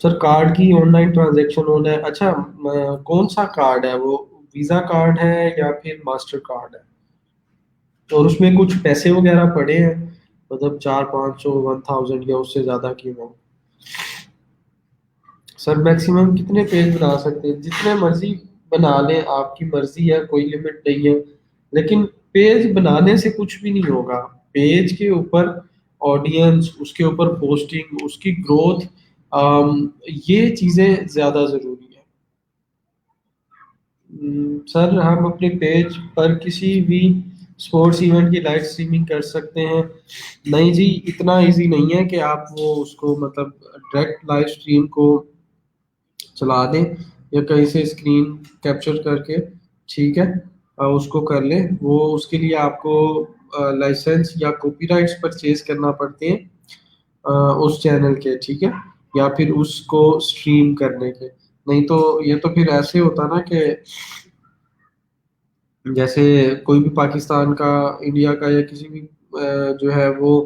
सर, कार्ड की ऑनलाइन ट्रांजैक्शन होना है, अच्छा कौन सा कार्ड है वो, वीज़ा कार्ड है या फिर मास्टर कार्ड है? और उसमें कुछ पैसे वगैरह पड़े हैं, मतलब 400 500 1000 या उससे ज़्यादा की हो? सर, मैक्सिमम कितने पेज बना सकते हैं? जितने मर्जी बना लें, आपकी मर्जी है, कोई लिमिट नहीं है। लेकिन पेज बनाने से कुछ भी नहीं होगा। पेज के ऊपर ऑडियंस, उसके ऊपर पोस्टिंग, उसकी ग्रोथ, ये चीज़ें ज़्यादा ज़रूरी है। सर, हम अपने पेज पर किसी भी स्पोर्ट्स इवेंट की लाइव स्ट्रीमिंग कर सकते हैं? नहीं जी, इतना इजी नहीं है कि आप वो उसको मतलब डायरेक्ट लाइव स्ट्रीम को चला दें या कहीं से स्क्रीन कैप्चर करके, ठीक है, उसको कर लें। वो उसके लिए आपको लाइसेंस या कॉपीराइट्स परचेज करना पड़ते हैं उस चैनल के। ठीक है, या फिर उसको स्ट्रीम करने के। नहीं तो ये तो फिर ऐसे होता ना कि जैसे कोई भी पाकिस्तान का, इंडिया का या किसी भी जो है वो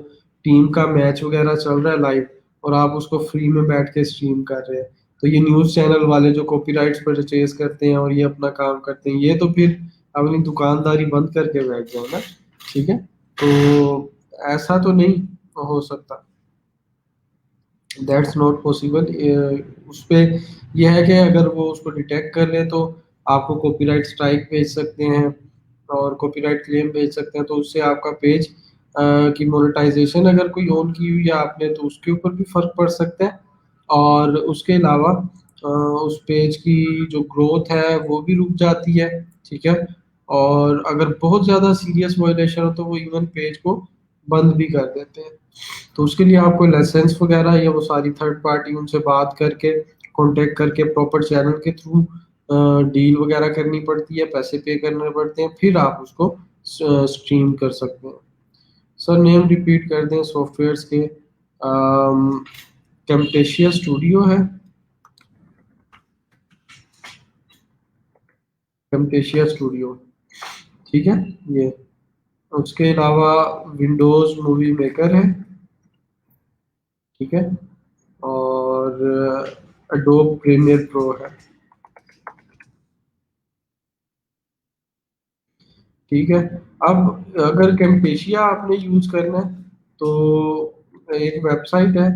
टीम का मैच वगैरह चल रहा है लाइव, और आप उसको फ्री में बैठ के स्ट्रीम कर रहे हैं, तो ये न्यूज़ चैनल वाले जो कॉपीराइट्स परचेज करते हैं और ये अपना काम करते हैं, ये तो फिर अपनी दुकानदारी बंद करके बैठ जाए ना। ठीक है, तो ऐसा तो नहीं हो सकता, दैट्स नॉट पॉसिबल। उस पे यह है कि अगर वो उसको डिटेक्ट कर ले तो आपको कॉपीराइट स्ट्राइक भेज सकते हैं और कॉपीराइट क्लेम भेज सकते हैं, तो उससे आपका पेज कि मोनेटाइजेशन अगर कोई ऑन की हुई है आपने तो उसके ऊपर भी फर्क पड़ सकता है। और उसके अलावा उस पेज की जो ग्रोथ है वो भी रुक जाती है, ठीक है। और अगर बहुत ज़्यादा सीरियस वायलेशन हो तो वो इवन पेज को बंद भी कर देते हैं। तो उसके लिए आपको लाइसेंस वगैरह या वो सारी थर्ड पार्टी उनसे बात करके कांटेक्ट करके प्रॉपर चैनल के थ्रू डील वगैरह करनी पड़ती है, पैसे पे करने पड़ते हैं, फिर आप उसको स्ट्रीम कर सकते हैं। सर नेम रिपीट कर दें सॉफ्टवेयर्स के। कैम्टेशिया स्टूडियो है, कैम्टेशिया स्टूडियो, ठीक है ये। उसके अलावा विंडोज़ मूवी मेकर है, ठीक है। और एडोब प्रीमियर प्रो है, ठीक है। अब अगर कैम्पेशिया आपने यूज करना है तो एक वेबसाइट है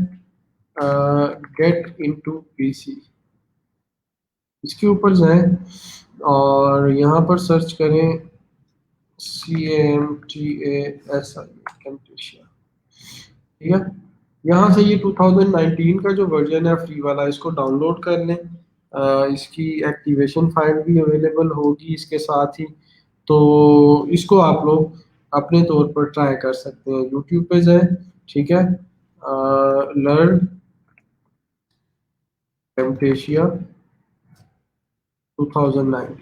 गेट इनटू पीसी, इसके ऊपर जाएं और यहाँ पर सर्च करें CAMTASI कैम्पेशिया, ठीक है। यहाँ से ये 2019 का जो वर्जन है फ्री वाला, इसको डाउनलोड कर लें। इसकी एक्टिवेशन फाइल भी अवेलेबल होगी इसके साथ ही। तो इसको आप लोग अपने तौर पर ट्राई कर सकते हैं। यूट्यूब पे जाए, ठीक है, लर्न कैम्टेशिया 2019,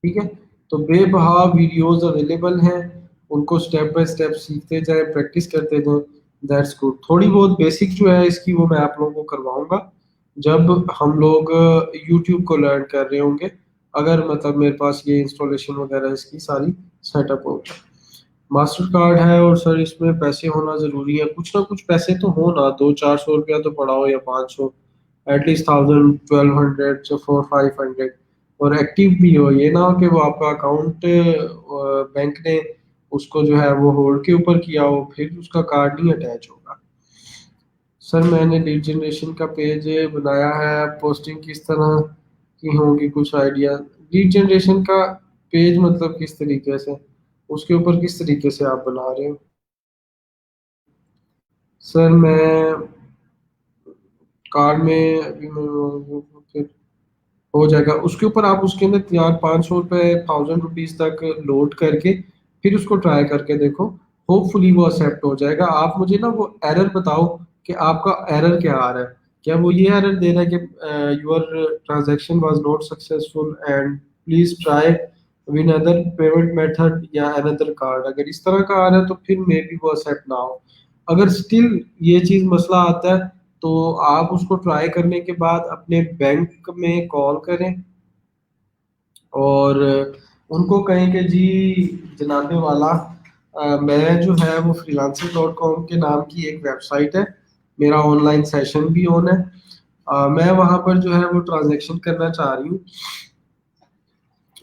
ठीक है। तो बेबहा वीडियोस अवेलेबल हैं, उनको स्टेप बाय स्टेप सीखते जाए, प्रैक्टिस करते जाए। That's good. थोड़ी बहुत बेसिक जो है इसकी वो मैं आप लोगों को करवाऊंगा जब हम लोग यूट्यूब को लर्न कर रहे होंगे, अगर मतलब मेरे पास ये इंस्टॉलेशन वगैरह इसकी सारी सेटअप होगा। मास्टर कार्ड है और सर इसमें पैसे होना ज़रूरी है, कुछ ना कुछ पैसे तो हो ना, 200-400 रुपया तो पड़ा हो या 500, एटलीस्ट 1000, 1200 से 4500, और एक्टिव भी हो। ये ना हो कि वो आपका अकाउंट बैंक ने उसको जो है वो होल्ड के ऊपर किया हो, फिर उसका कार्ड नहीं अटैच होगा। सर मैंने लीड जनरेशन का पेज बनाया है, पोस्टिंग किस तरह की होगी, कुछ आइडिया। लीड जनरेशन का पेज मतलब किस तरीके से, उसके ऊपर किस तरीके से आप बना रहे हो। सर मैं कार्ड में अभी फिर हो जाएगा, उसके ऊपर आप उसके अंदर यार 500 रुपये 1000 रुपीज तक लोड करके फिर उसको ट्राई करके देखो, होपफुली वो एक्सेप्ट हो जाएगा। आप मुझे ना वो एरर बताओ कि आपका एरर क्या आ रहा है। क्या वो ये एरर दे रहा है कि your transaction was not successful and please try win other payment method या अनदर कार्ड, अगर इस तरह का आ रहा है तो फिर मे बी वो एक्सेप्ट ना हो। अगर स्टिल ये चीज मसला आता है तो आप उसको ट्राई करने के बाद अपने बैंक में कॉल करें और उनको कहें कि जी जनाबे वाला, मैं जो है वो freelancer.com के नाम की एक वेबसाइट है, मेरा ऑनलाइन सेशन भी ऑन है, मैं वहाँ पर जो है वो ट्रांजैक्शन करना चाह रही हूँ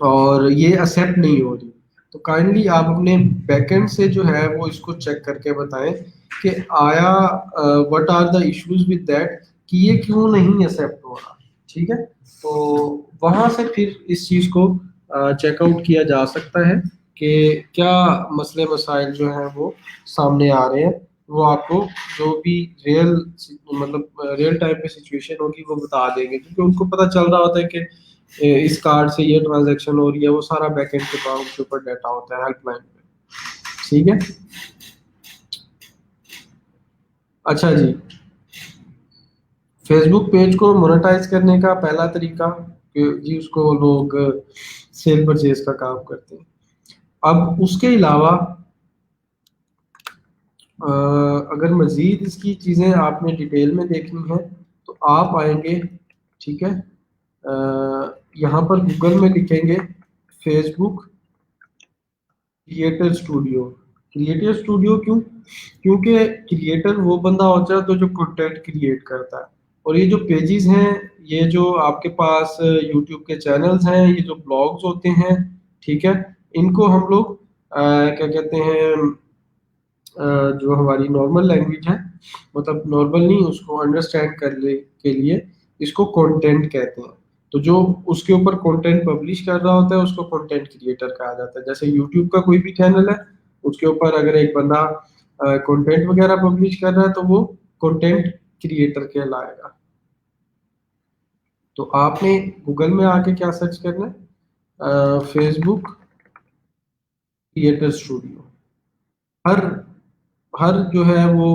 और ये एक्सेप्ट नहीं हो रही। तो काइंडली आप अपने बैकएंड से जो है वो इसको चेक करके बताएं कि आया what are the issues with that, कि ये क्यों नहीं एक्सेप्ट हो रहा, ठीक है। तो वहां से फिर इस चीज को चेकआउट किया जा सकता है कि क्या मसले मसाइल जो हैं वो सामने आ रहे हैं। वो आपको जो भी रियल मतलब रियल टाइम पे सिचुएशन होगी वो बता देंगे, क्योंकि उनको पता चल रहा होता है कि इस कार्ड से ये ट्रांजैक्शन हो रही है, वो सारा बैकएंड के पास के ऊपर डाटा होता है हेल्पलाइन पे, ठीक है। अच्छा जी, फेसबुक पेज को मोनेटाइज करने का पहला तरीका कि जी उसको लोग सेल परचेज का काम करते हैं। अब उसके अलावा अगर मजीद इसकी चीज़ें आपने डिटेल में देखनी है तो आप आएंगे, ठीक है। यहाँ पर गूगल में लिखेंगे Facebook creator studio. Creator studio क्यों? क्योंकि क्रिएटर वो बंदा होता है तो जो कंटेंट क्रिएट करता है, और ये जो पेजेस हैं, ये जो आपके पास यूट्यूब के चैनल्स हैं, ये जो ब्लॉग्स होते हैं, ठीक है, इनको हम लोग क्या कहते हैं, जो हमारी नॉर्मल लैंग्वेज है, मतलब नॉर्मल नहीं, उसको अंडरस्टैंड करने के लिए इसको कंटेंट कहते हैं। तो जो उसके ऊपर कंटेंट पब्लिश कर रहा होता है उसको कंटेंट क्रिएटर कहा जाता है। जैसे यूट्यूब का कोई भी चैनल है, उसके ऊपर अगर एक बंदा कंटेंट वगैरह पब्लिश कर रहा है तो वो कंटेंट क्रिएटर कहलाएगा। तो आपने गूगल में आके क्या सर्च करना है, फेसबुक क्रिएटर स्टूडियो। हर हर जो है वो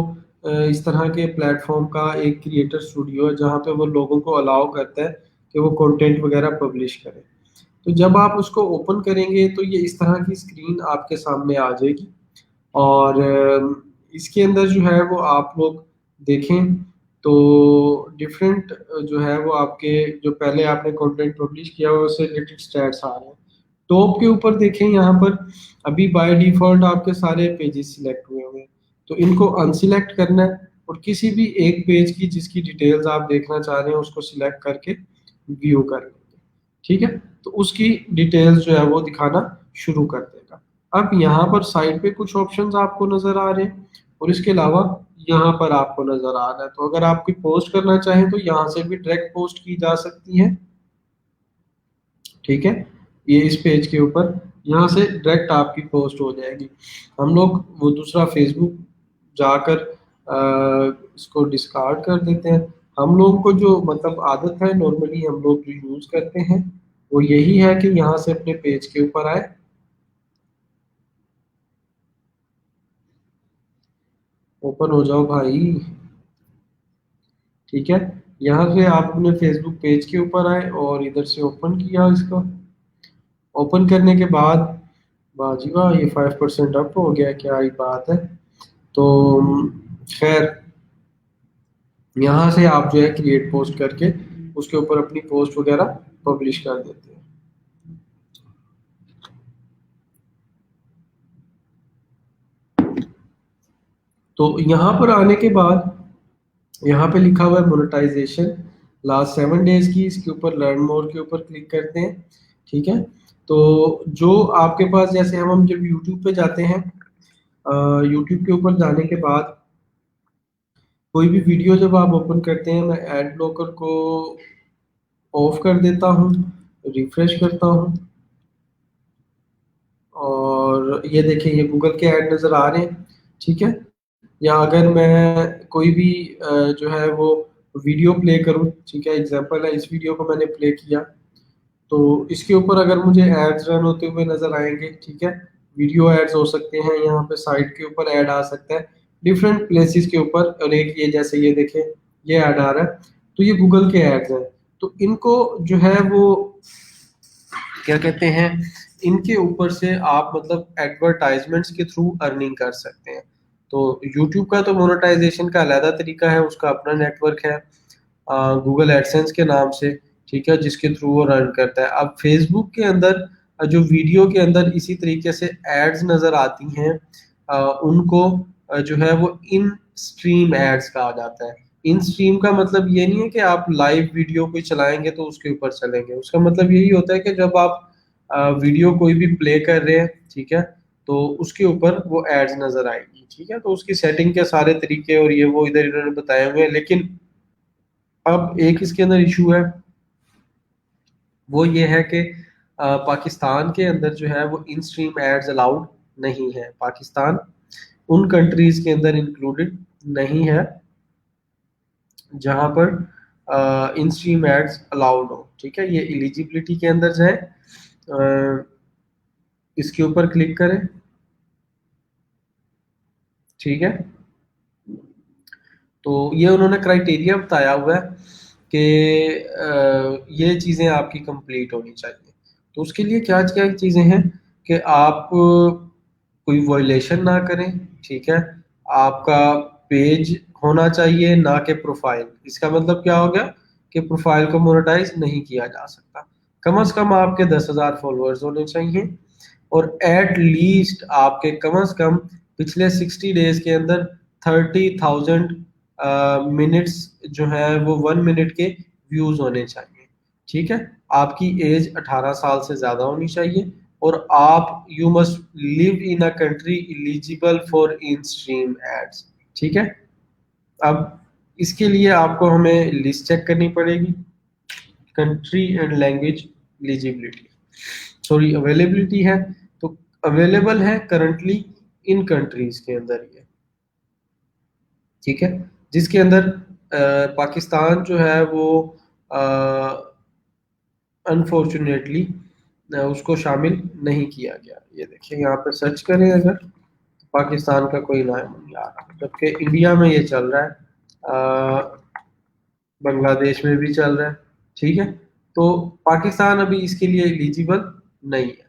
इस तरह के प्लेटफॉर्म का एक क्रिएटर स्टूडियो है जहाँ पे वो लोगों को अलाउ करता है कि वो कंटेंट वगैरह पब्लिश करें। तो जब आप उसको ओपन करेंगे तो ये इस तरह की स्क्रीन आपके सामने आ जाएगी और इसके अंदर जो है वो आप लोग देखें तो डिफरेंट जो है वो आपके जो पहले आपने कंटेंट पब्लिश किया हुआ उससे रिलेटेड स्टैट्स आ रहे हैं। टॉप के ऊपर देखें यहाँ पर अभी बाय डिफॉल्ट आपके सारे पेजेस सिलेक्ट हुए हुए हैं, तो इनको अनसिलेक्ट करना है और किसी भी एक पेज की जिसकी डिटेल्स आप देखना चाह रहे हैं उसको सिलेक्ट करके व्यू कर लेंगे। ठीक है, तो उसकी डिटेल्स जो है वो दिखाना शुरू कर देगा। अब यहाँ पर साइड पे कुछ ऑप्शंस आपको नजर आ रहे हैं और इसके अलावा यहाँ पर आपको नजर आ रहा है, तो अगर आप कोई पोस्ट करना चाहें तो यहाँ से भी डायरेक्ट पोस्ट की जा सकती है। ठीक है, ये इस पेज के ऊपर यहाँ से डायरेक्ट आपकी पोस्ट हो जाएगी। हम लोग वो दूसरा फेसबुक जाकर इसको डिस्कार्ड कर देते हैं। हम लोगों को जो मतलब आदत है नॉर्मली हम लोग जो यूज करते हैं वो यही है कि यहाँ से अपने पेज के ऊपर आए, ओपन हो जाओ भाई। ठीक है, यहाँ से आप अपने फेसबुक पेज के ऊपर आए और इधर से ओपन किया इसको। ओपन करने के बाद बाजी वाह ये 5% अप हो गया, क्या ही बात है। तो खैर यहाँ से आप जो है क्रिएट पोस्ट करके उसके ऊपर अपनी पोस्ट वगैरह पब्लिश कर देते हैं। तो यहाँ पर आने के बाद यहाँ पे लिखा हुआ है मोनेटाइजेशन लास्ट 7 डेज की, इसके ऊपर लर्न मोर के ऊपर क्लिक करते हैं। ठीक है, तो जो आपके पास जैसे हम जब यूट्यूब पे जाते हैं, यूट्यूब के ऊपर जाने के बाद कोई भी वीडियो जब आप ओपन करते हैं मैं एड ब्लॉकर को ऑफ कर देता हूँ, रिफ्रेश करता हूँ और ये देखिए ये गूगल के ऐड नज़र आ रहे हैं। ठीक है, या अगर मैं कोई भी जो है वो वीडियो प्ले करूँ, ठीक है एग्जांपल है इस वीडियो को मैंने प्ले किया तो इसके ऊपर अगर मुझे एड्स रन होते हुए नजर आएंगे, ठीक है वीडियो एड्स हो सकते हैं, यहाँ पे साइट के ऊपर ऐड आ सकता है डिफरेंट प्लेसेस के ऊपर, और एक ये जैसे ये देखें ये ऐड आ रहा है तो ये गूगल के एड्स हैं। तो इनको जो है वो क्या कहते हैं, इनके ऊपर से आप मतलब एडवर्टाइजमेंट्स के थ्रू अर्निंग कर सकते हैं। तो यूट्यूब का तो मोनेटाइजेशन का अलग तरीका है, उसका अपना नेटवर्क है गूगल एडसेंस के नाम से, ठीक है जिसके थ्रू वो रन करता है। अब फेसबुक के अंदर जो वीडियो के अंदर इसी तरीके से एड्स नज़र आती हैं उनको जो है वो इन स्ट्रीम एड्स कहा जाता है। इन स्ट्रीम का मतलब ये नहीं है कि आप लाइव वीडियो कोई चलाएंगे तो उसके ऊपर चलेंगे, उसका मतलब यही होता है कि जब आप वीडियो कोई भी प्ले कर रहे हैं, ठीक है तो उसके ऊपर वो एड्स नजर आएगी। ठीक है, तो उसकी सेटिंग के सारे तरीके और ये वो इधर इन्होंने बताए हुए हैं, लेकिन अब एक इसके अंदर इशू है वो ये है कि पाकिस्तान के अंदर जो है वो इन स्ट्रीम एड्स अलाउड नहीं है। पाकिस्तान उन कंट्रीज के अंदर इंक्लूडेड नहीं है जहां पर इन स्ट्रीम एड्स अलाउड हो। ठीक है, ये एलिजिबिलिटी के अंदर जाए, इसके ऊपर क्लिक करें। ठीक है, तो ये उन्होंने क्राइटेरिया बताया हुआ है कि ये चीज़ें आपकी कंप्लीट होनी चाहिए। तो उसके लिए क्या क्या चीज़ें हैं कि आप कोई वायलेशन ना करें, ठीक है आपका पेज होना चाहिए ना कि प्रोफाइल। इसका मतलब क्या हो गया कि प्रोफाइल को मोनेटाइज नहीं किया जा सकता। कम से कम आपके 10,000 फॉलोअर्स होने चाहिए और एट लीस्ट आपके कम से कम पिछले 60 डेज के अंदर 30,000 मिनट्स जो है वो 1 मिनट के व्यूज होने चाहिए। ठीक है, आपकी एज 18 साल से ज्यादा होनी चाहिए और आप you must live in a country eligible for in stream ads. ठीक है, अब इसके लिए आपको हमें लिस्ट चेक करनी पड़ेगी, country and language eligibility, sorry availability है। तो अवेलेबल है करंटली इन कंट्रीज के अंदर ही है, ठीक है, जिसके अंदर पाकिस्तान जो है वो अनफॉर्चुनेटली उसको शामिल नहीं किया गया। ये देखिए यहाँ पे सर्च करें अगर, पाकिस्तान का कोई नाम नहीं आ रहा, जबकि इंडिया में ये चल रहा है, बांग्लादेश में भी चल रहा है, ठीक है। तो पाकिस्तान अभी इसके लिए एलिजिबल नहीं है,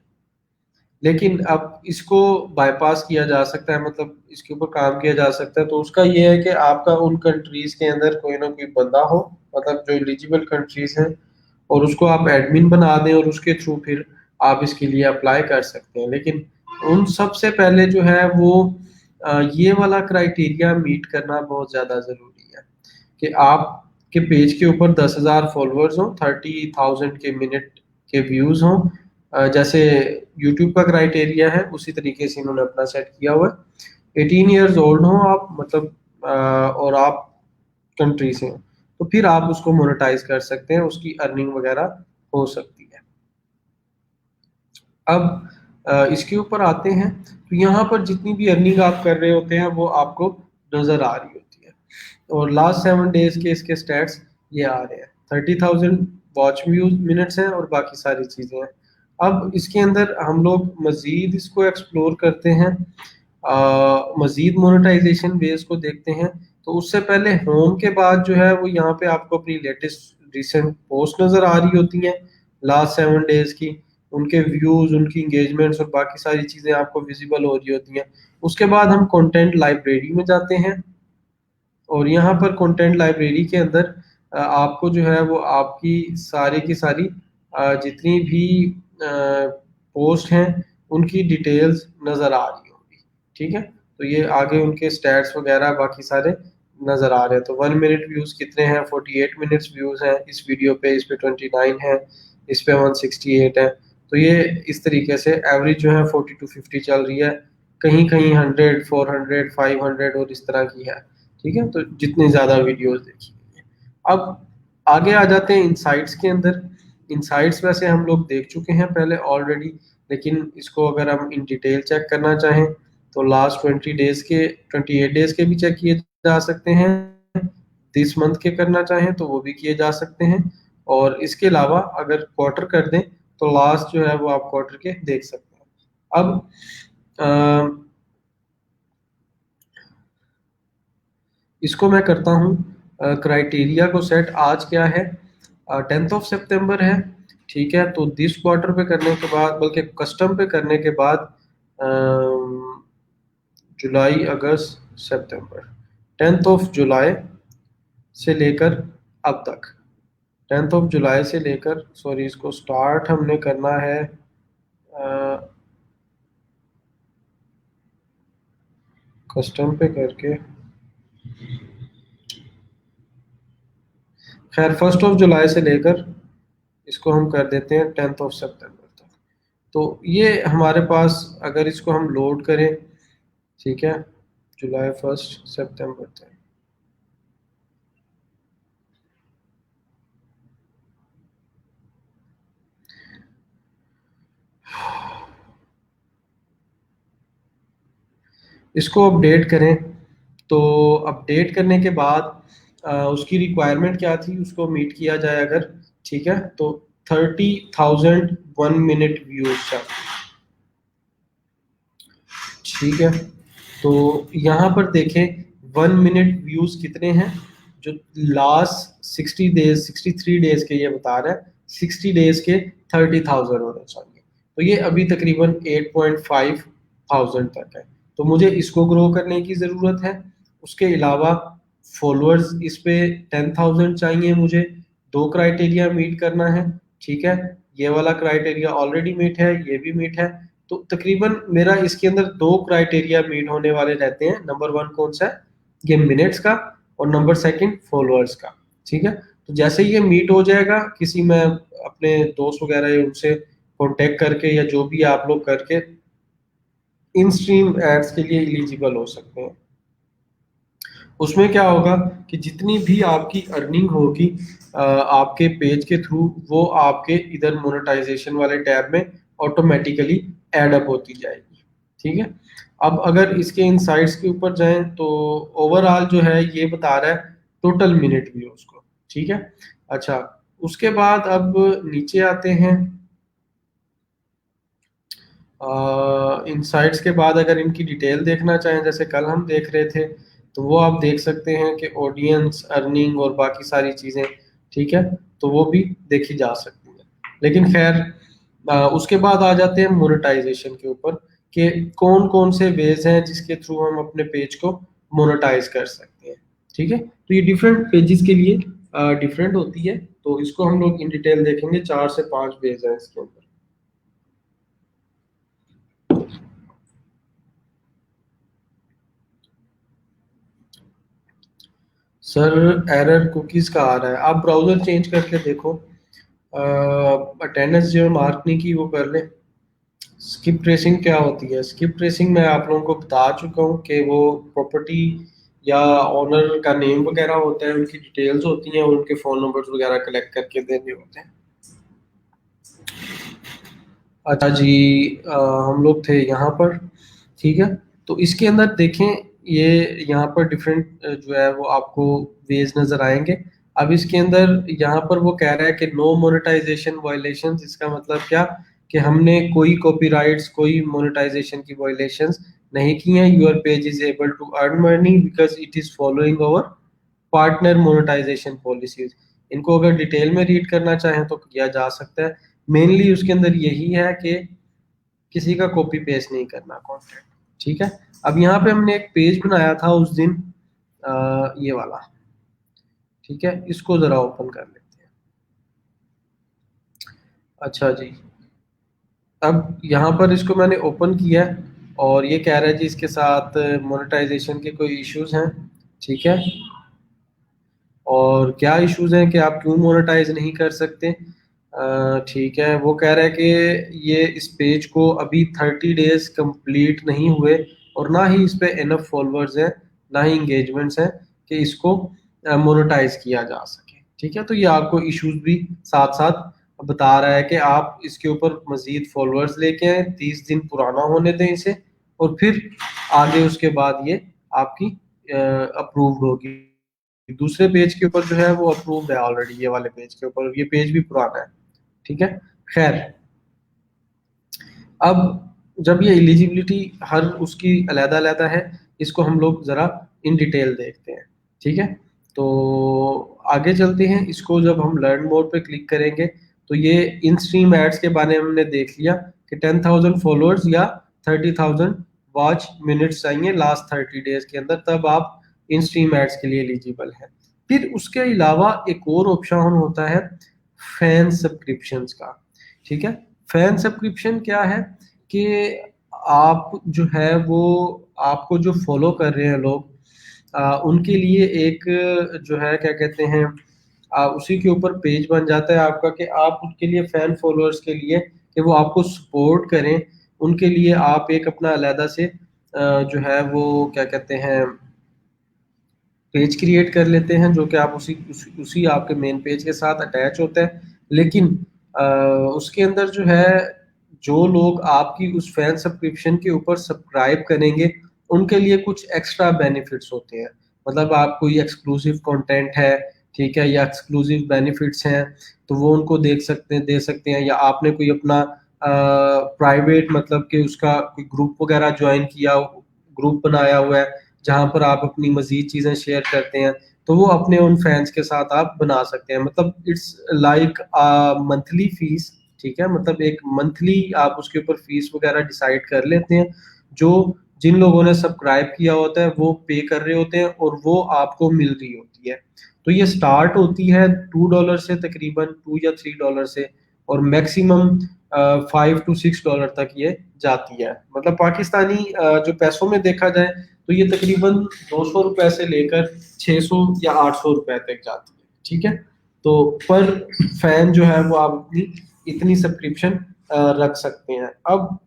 लेकिन अब इसको बाईपास किया जा सकता है, मतलब इसके ऊपर काम किया जा सकता है। तो उसका ये है कि आपका उन कंट्रीज के अंदर कोई ना कोई बंदा हो, मतलब जो एलिजिबल कंट्रीज हैं, और उसको आप एडमिन बना दें और उसके थ्रू फिर आप इसके लिए अप्लाई कर सकते हैं। लेकिन उन सबसे पहले जो है वो ये वाला क्राइटेरिया मीट करना बहुत ज़्यादा ज़रूरी है कि आपके पेज के ऊपर 10,000 फॉलोअर्स हों, 30,000 के मिनट के व्यूज़ हों, जैसे यूट्यूब का क्राइटेरिया है उसी तरीके से इन्होंने अपना सेट किया हुआ है। 18 ईयर्स ओल्ड हो आप, मतलब और आप कंट्री से हो, तो फिर आप उसको मोनेटाइज कर सकते हैं, उसकी अर्निंग वगैरह हो सकती है। अब इसके ऊपर आते हैं, तो यहाँ पर जितनी भी अर्निंग आप कर रहे होते हैं वो आपको नज़र आ रही होती है, और लास्ट 7 डेज के इसके स्टैट्स ये आ रहे हैं, 30,000 वॉच व्यूज मिनट्स हैं और बाकी सारी चीज़ें हैं। अब इसके अंदर हम लोग मज़ीद इसको एक्सप्लोर करते हैं, मज़ीद मोनेटाइजेशन वेज को देखते हैं। तो उससे पहले होम के बाद जो है वो यहाँ पे आपको अपनी लेटेस्ट रिसेंट पोस्ट नज़र आ रही होती हैं लास्ट 7 डेज की, उनके व्यूज़, उनकी इंगेजमेंट्स और बाकी सारी चीज़ें आपको विजिबल हो रही होती हैं। उसके बाद हम कंटेंट लाइब्रेरी में जाते हैं, और यहाँ पर कंटेंट लाइब्रेरी के अंदर आपको जो है वो आपकी सारी की सारी जितनी भी पोस्ट हैं उनकी डिटेल्स नज़र आ रही होंगी, ठीक है। तो ये आगे उनके स्टैट्स वगैरह बाकी सारे नज़र आ रहे हैं। तो 1 मिनट व्यूज़ कितने हैं, 48 मिनट्स व्यूज़ हैं इस वीडियो पे, इस पे 29 है, इस पे 168 है। तो ये इस तरीके से एवरेज जो है 40 to 50 चल रही है, कहीं कहीं 100, 400, 500 और इस तरह की है, ठीक है। तो जितनी ज़्यादा वीडियोस देखी गई है। अब आगे आ जाते हैं इनसाइट्स के अंदर। इनसाइट्स वैसे हम लोग देख चुके हैं पहले ऑलरेडी, लेकिन इसको अगर हम इन डिटेल चेक करना चाहें तो लास्ट 28 डेज के भी चेक किए जा सकते हैं, दिस मंथ के करना चाहें तो वो भी किए जा सकते हैं, और इसके अलावा अगर क्वार्टर कर दें तो लास्ट जो है वो आप क्वार्टर के देख सकते हैं। अब इसको मैं करता हूँ क्राइटेरिया को सेट। आज क्या है, 10 सितंबर है, ठीक है। तो दिस क्वार्टर पे करने के बाद, बल्कि कस्टम पे करने के बाद, जुलाई अगस्त सितंबर, 10 जुलाई से लेकर अब तक, 10 जुलाई से लेकर, सॉरी इसको स्टार्ट हमने करना है कस्टम पे करके, खैर 1 जुलाई से लेकर इसको हम कर देते हैं 10 सितंबर तक। तो ये हमारे पास अगर इसको हम लोड करें, ठीक है, जुलाई 1 सितंबर तक, इसको अपडेट करें। तो अपडेट करने के बाद उसकी रिक्वायरमेंट क्या थी, उसको मीट किया जाए अगर, ठीक है, तो 30,000 1 मिनट व्यूज चाहिए, ठीक है। तो यहाँ पर देखें 1 मिनट व्यूज कितने हैं, जो लास्ट 60 डेज, 63 डेज के ये बता रहा है, 60 डेज के 30,000 होने चाहिए। तो ये अभी तकरीबन 8.5 थाउजेंड तक है, तो मुझे इसको ग्रो करने की ज़रूरत है। उसके अलावा फॉलोअर्स इस पे 10,000 चाहिए मुझे, दो क्राइटेरिया मीट करना है, ठीक है। ये वाला क्राइटेरिया ऑलरेडी मीट है, ये भी मीट है। तो तकरीबन मेरा इसके अंदर दो क्राइटेरिया मीट होने वाले रहते हैं। नंबर 1 कौन सा है, ये मिनट्स का, और नंबर 2 फॉलोअर्स का, ठीक है। तो जैसे ही ये मीट हो जाएगा, किसी मैं अपने दोस्त वगैरह या उनसे कांटेक्ट करके या जो भी आप लोग करके इन स्ट्रीम एड्स के लिए एलिजिबल हो सकते हैं। उसमें क्या होगा कि जितनी भी आपकी अर्निंग होगी आपके पेज के थ्रू, वो आपके इधर मोनेटाइजेशन वाले टैब में ऑटोमेटिकली ऐड अप होती जाएगी। ठीक है। अब अगर इसके इनसाइट्स के ऊपर जाएं तो ओवरऑल जो है ये बता रहा है टोटल मिनट व्यूज को, ठीक है। अच्छा, उसके बाद अब नीचे आते हैं, इनसाइट्स के बाद अगर इनकी डिटेल देखना चाहें जैसे कल हम देख रहे थे, तो वो आप देख सकते हैं कि ऑडियंस, अर्निंग और बाकी सारी चीज़ें, ठीक है, तो वो भी देखी जा सकती है। लेकिन खैर उसके बाद आ जाते हैं मोनेटाइजेशन के ऊपर कि कौन कौन से वेज हैं जिसके थ्रू हम अपने पेज को मोनेटाइज कर सकते हैं, ठीक है। तो ये डिफरेंट पेजेस के लिए डिफरेंट होती है, तो इसको हम लोग इन डिटेल देखेंगे। 4 से 5 वेज हैं इसके ऊपर। सर एरर कुकीज का आ रहा है, आप ब्राउजर चेंज करके देखो। अटेंडेंस जो मार्क नहीं की वो कर लें। स्किप ट्रेसिंग क्या होती है? स्किप ट्रेसिंग मैं आप लोगों को बता चुका हूँ कि वो प्रॉपर्टी या ऑनर का नेम वगैरह होता है, उनकी डिटेल्स होती हैं और उनके फ़ोन नंबर्स वगैरह कलेक्ट करके देने होते हैं। अच्छा जी, हम लोग थे यहाँ पर, ठीक है। तो इसके अंदर देखें, ये यहाँ पर डिफरेंट जो है वो आपको वेज नज़र आएंगे। अब इसके अंदर यहाँ पर वो कह रहा है कि नो मोनेटाइजेशन वायलेशंस, इसका मतलब क्या कि हमने कोई कॉपीराइट्स, कोई मोनेटाइजेशन की वायलेशंस नहीं की हैं। Your page is able to earn money because it is following our partner monetisation policies. इनको अगर डिटेल में रीड करना चाहें तो किया जा सकता है। मेनली उसके अंदर यही है कि किसी का कॉपी पेस्ट नहीं करना कंटेंट, ठीक है। अब यहाँ पे हमने एक पेज बनाया था उस दिन, ये वाला, ठीक है, इसको जरा ओपन कर लेते हैं। अच्छा जी, अब यहाँ पर इसको मैंने ओपन किया है और ये कह रहा है जी इसके साथ मोनेटाइजेशन के कोई इश्यूज हैं, ठीक है। और क्या इश्यूज हैं कि आप क्यों मोनेटाइज नहीं कर सकते? ठीक है, वो कह रहा है कि ये इस पेज को अभी 30 डेज कंप्लीट नहीं हुए और ना ही इस पे इनफ फॉलोअर्स हैं, ना ही इंगेजमेंट्स हैं कि इसको मोनेटाइज किया जा सके, ठीक है। तो ये आपको इश्यूज भी साथ साथ बता रहा है कि आप इसके ऊपर मजीद फॉलोअर्स लेके आए, 30 दिन पुराना होने दें इसे, और फिर आगे उसके बाद ये आपकी अप्रूव्ड होगी। दूसरे पेज के ऊपर जो है वो अप्रूव्ड है ऑलरेडी, ये वाले पेज के ऊपर, ये पेज भी पुराना है, ठीक है। खैर, अब जब ये एलिजिबिलिटी हर उसकी अलग अलग है, इसको हम लोग जरा इन डिटेल देखते हैं, ठीक है। तो आगे चलते हैं, इसको जब हम लर्न मोर पे क्लिक करेंगे तो ये इन स्ट्रीम एड्स के बारे में हमने देख लिया कि 10,000 फॉलोअर्स या 30,000 वॉच मिनट्स चाहिए लास्ट 30 डेज के अंदर, तब आप इन स्ट्रीम एड्स के लिए एलिजिबल हैं। फिर उसके अलावा एक और ऑप्शन होता है फैन सब्सक्रिप्शंस का, ठीक है। फैन सब्सक्रिप्शन क्या है कि आप जो है वो, आपको जो फॉलो कर रहे हैं लोग, उनके लिए एक जो है क्या कहते हैं, उसी के ऊपर पेज बन जाता है आपका कि आप उनके लिए फैन फॉलोअर्स के लिए कि वो आपको सपोर्ट करें, उनके लिए आप एक अपना अलहदा से जो है वो क्या कहते हैं पेज क्रिएट कर लेते हैं, जो कि आप उसी आपके मेन पेज के साथ अटैच होता है। लेकिन उसके अंदर जो है, जो लोग आपकी उस फैन सब्सक्रिप्शन के ऊपर सब्सक्राइब करेंगे उनके लिए कुछ एक्स्ट्रा बेनिफिट्स होते हैं। मतलब आप कोई एक्सक्लूसिव कंटेंट है, ठीक है, या एक्सक्लूसिव बेनिफिट्स हैं, तो वो उनको देख सकते हैं, दे सकते हैं। या आपने कोई अपना प्राइवेट मतलब कि उसका कोई ग्रुप वगैरह ज्वाइन किया, ग्रुप बनाया हुआ है जहाँ पर आप अपनी मजीद चीज़ें शेयर करते हैं, तो वो अपने उन फैंस के साथ आप बना सकते हैं। मतलब इट्स लाइक मंथली फीस, ठीक है, मतलब एक मंथली आप उसके ऊपर फीस वगैरह डिसाइड कर लेते हैं। जो जिन लोगों ने सब्सक्राइब किया होता है वो पे कर रहे होते हैं और वो आपको मिल रही होती है। तो ये स्टार्ट होती है $2 से, तकरीबन $2 या $3 से, और मैक्सिमम $5 to $6 तक ये जाती है। मतलब पाकिस्तानी जो पैसों में देखा जाए तो ये तकरीबन ₹200 से लेकर 600 या ₹800 तक जाती है, ठीक है। तो पर फैन जो है वो आप अपनी इतनी सब्सक्रिप्शन रख सकते हैं। अब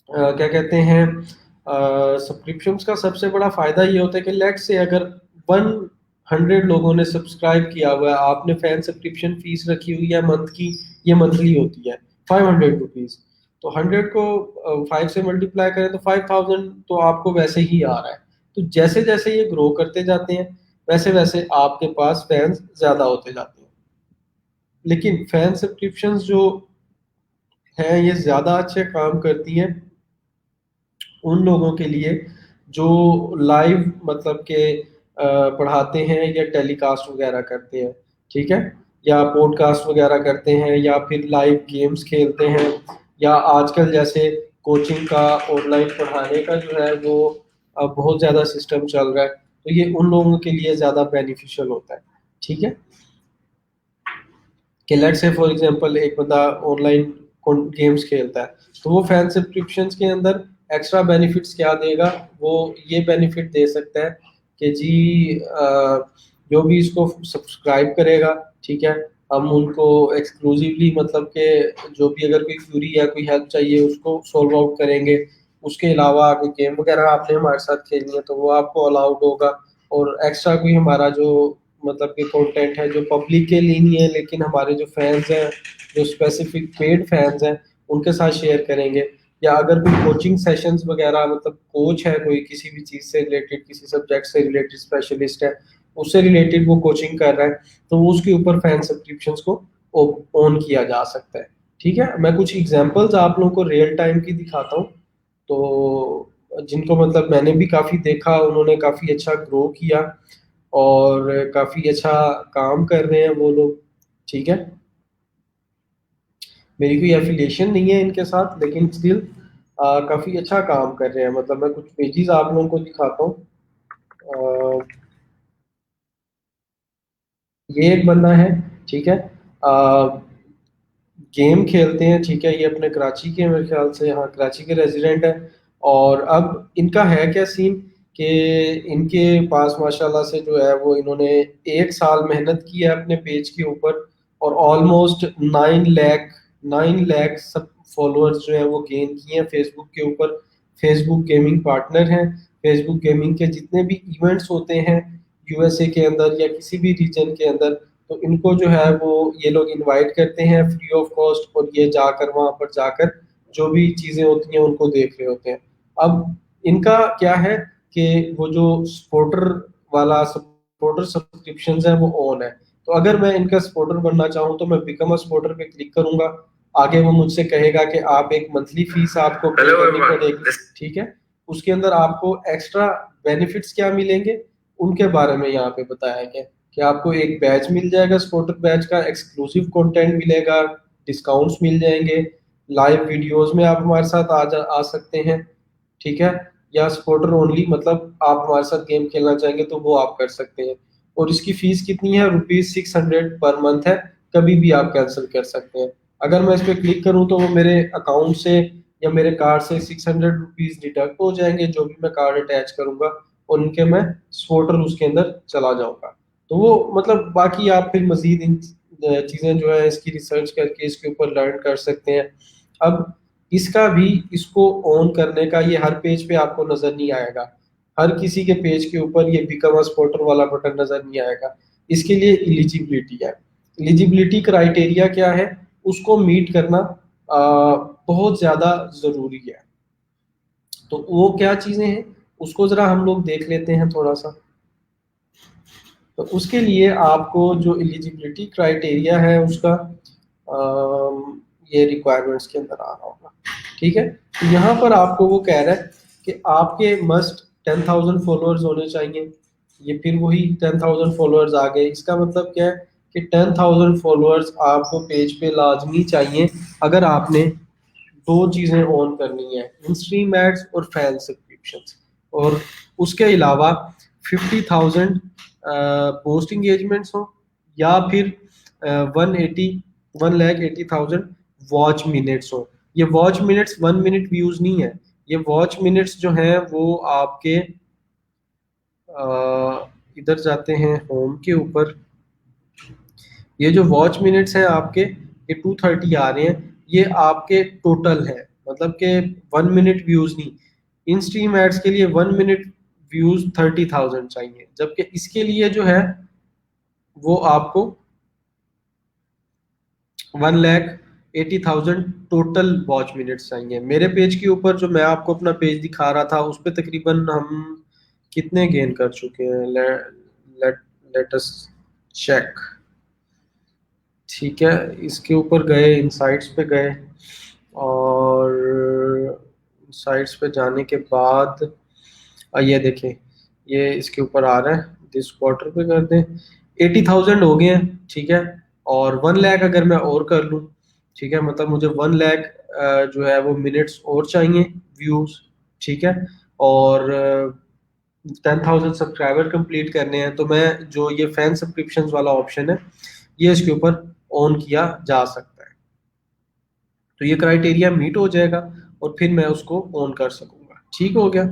क्या कहते हैं, सब्सक्रिप्शंस का सबसे बड़ा फायदा ये होता है कि लेट से अगर 100 लोगों ने सब्सक्राइब किया हुआ है, आपने फैन सब्सक्रिप्शन फीस रखी हुई है मंथ की, ये मंथली होती है ₹500, तो 100 को 5 से मल्टीप्लाई करें तो 5000 तो आपको वैसे ही आ रहा है। तो जैसे जैसे ये ग्रो करते जाते हैं वैसे वैसे आपके पास फैंस ज्यादा होते जाते हैं। लेकिन फैन सब्सक्रिप्शंस जो हैं ये ज्यादा अच्छे काम करती हैं उन लोगों के लिए जो लाइव मतलब के पढ़ाते हैं या टेलीकास्ट वगैरह करते हैं, ठीक है, या पॉडकास्ट वगैरह करते हैं या फिर लाइव गेम्स खेलते हैं, या आजकल जैसे कोचिंग का ऑनलाइन पढ़ाने का जो है वो बहुत ज़्यादा सिस्टम चल रहा है, तो ये उन लोगों के लिए ज़्यादा बेनिफिशियल होता है। ठीक है, कि लेट्स से फॉर एग्जांपल एक बंदा ऑनलाइन गेम्स खेलता है तो वो फैन सब्सक्रिप्शंस के अंदर एक्स्ट्रा बेनिफिट्स क्या देगा, वो ये बेनिफिट दे सकता है कि जी जो भी इसको सब्सक्राइब करेगा, ठीक है, हम उनको एक्सक्लूसिवली मतलब के जो भी अगर कोई क्यूरी या कोई हेल्प चाहिए उसको सॉल्व आउट करेंगे। उसके अलावा कोई गेम वगैरह आपने हमारे साथ खेलनी है तो वो आपको अलाउड होगा। और एक्स्ट्रा कोई हमारा जो मतलब कि कंटेंट है जो पब्लिक के लिए नहीं है लेकिन हमारे जो फैंस हैं, जो स्पेसिफिक पेड फैंस हैं, उनके साथ शेयर करेंगे। या अगर कोई कोचिंग सेशंस वगैरह मतलब कोच है कोई किसी भी चीज़ से रिलेटेड, किसी सब्जेक्ट से रिलेटेड स्पेशलिस्ट है, उससे रिलेटेड वो कोचिंग कर रहा है तो वो उसके ऊपर फैन सब्सक्रिप्शंस को ऑन किया जा सकता है। ठीक है, मैं कुछ एग्जांपल्स आप लोगों को रियल टाइम की दिखाता हूँ, तो जिनको मतलब मैंने भी काफ़ी देखा, उन्होंने काफ़ी अच्छा ग्रो किया और काफ़ी अच्छा काम कर रहे हैं वो लोग। ठीक है, मेरी कोई एफिलिएशन नहीं है इनके साथ लेकिन स्टिल काफ़ी अच्छा काम कर रहे हैं। मतलब मैं कुछ पेजेस आप लोगों को दिखाता हूँ। ये एक बंदा है, ठीक है, गेम खेलते हैं, ठीक है, ये अपने कराची के मेरे ख्याल से, हाँ कराची के रेजिडेंट है। और अब इनका है क्या सीन कि इनके पास माशाल्लाह से जो है वो इन्होंने 1 साल मेहनत की है अपने पेज के ऊपर और ऑलमोस्ट 9 लाख सब फॉलोअर्स जो है वो गेन किए हैं फेसबुक के ऊपर। फेसबुक गेमिंग पार्टनर हैं। फेसबुक गेमिंग के जितने भी इवेंट्स होते हैं यूएसए के अंदर या किसी भी रीजन के अंदर, तो इनको जो है वो ये लोग इनवाइट करते हैं फ्री ऑफ कॉस्ट और ये जाकर वहां पर जाकर जो भी चीजें होती हैं उनको देख रहे होते हैं। अब इनका क्या है कि वो जो सपोर्टर वाला सपोर्टर सब्सक्रिप्शन है वो ऑन है। तो अगर मैं इनका सपोर्टर बनना चाहूँ तो मैं बिकम अ सपोर्टर पे क्लिक करूंगा। आगे वो मुझसे कहेगा कि आप एक मंथली फीस आपको पे करनी पड़ेगी, ठीक है। उसके अंदर आपको एक्स्ट्रा बेनिफिट्स क्या मिलेंगे उनके बारे में यहाँ पे बताया गया कि आपको एक बैच मिल जाएगा, सपोर्टर बैच का एक्सक्लूसिव कंटेंट मिलेगा, डिस्काउंट्स मिल जाएंगे, लाइव वीडियोस में आप हमारे साथ आ सकते हैं, ठीक है। या सपोर्टर ओनली मतलब आप हमारे साथ गेम खेलना चाहेंगे तो वो आप कर सकते हैं। और इसकी फीस कितनी है, ₹600 पर मंथ है, कभी भी आप कैंसिल कर सकते हैं। अगर मैं इस पर क्लिक करूं तो वो मेरे अकाउंट से या मेरे कार्ड से ₹600 डिडक्ट हो जाएंगे जो भी मैं कार्ड अटैच करूंगा, और उनके मैं सपोर्टर उसके अंदर चला जाऊंगा। तो वो मतलब बाकी आप फिर मजीद इन चीज़ें जो है इसकी रिसर्च करके इसके ऊपर लर्न कर सकते हैं। अब इसका भी इसको ऑन करने का ये हर पेज पे आपको नजर नहीं आएगा, हर किसी के पेज के ऊपर ये बिकम अ सपोर्टर वाला बटन नजर नहीं आएगा। इसके लिए एलिजिबिलिटी है। एलिजिबिलिटी क्राइटेरिया क्या है, उसको मीट करना बहुत ज्यादा जरूरी है। तो वो क्या चीजें हैं उसको जरा हम लोग देख लेते हैं थोड़ा सा। तो उसके लिए आपको जो एलिजिबिलिटी क्राइटेरिया है उसका ये रिक्वायरमेंट्स के अंदर आ रहा होगा, ठीक है। तो यहाँ पर आपको वो कह रहा है कि आपके मस्ट 10,000 फॉलोअर्स होने चाहिए। ये फिर वही 10,000 फॉलोअर्स आ गए, इसका मतलब क्या है कि 10,000 फॉलोअर्स आपको पेज पे लाजमी चाहिए अगर आपने दो चीजें ऑन करनी है, इंस्ट्रीम एड्स और फैन सब्सक्रिप्शंस। और उसके अलावा 50,000 पोस्ट इंगेजमेंट्स हो या फिर 180,000 वॉच मिनट्स हो। ये वॉच मिनट्स 1 मिनट व्यूज नहीं है, ये वॉच मिनट्स जो हैं वो आपके इधर जाते हैं होम के ऊपर, ये जो वॉच मिनट्स हैं आपके ये 230 आ रहे हैं, ये आपके टोटल है, मतलब कि 1 मिनट व्यूज नहीं। इन स्ट्रीम एड्स के लिए 1 मिनट व्यूज 30,000 चाहिए, जबकि इसके लिए जो है वो आपको 80,000 टोटल वॉच मिनट्स चाहिए। मेरे पेज के ऊपर जो मैं आपको अपना पेज दिखा रहा था उस पे तकरीबन हम कितने गेन कर चुके हैं, लेट लेट अस चेक। ठीक है, इसके ऊपर गए, इनसाइट्स पे गए, और इनसाइट्स पे जाने के बाद ये देखें, ये इसके ऊपर आ रहा है, दिस क्वार्टर पे कर दें, 80,000 हो गए हैं। ठीक है, और 1 लाख अगर मैं और कर लूँ, ठीक है, मतलब मुझे 1 लाख जो है वो मिनट्स और चाहिए, व्यूज। ठीक है, और 10,000 सब्सक्राइबर कंप्लीट करने हैं, तो मैं जो ये फैन सब्सक्रिप्शन वाला ऑप्शन है ये इसके ऊपर ऑन किया जा सकता है। तो ये क्राइटेरिया मीट हो जाएगा और फिर मैं उसको ऑन कर सकूंगा। ठीक हो गया।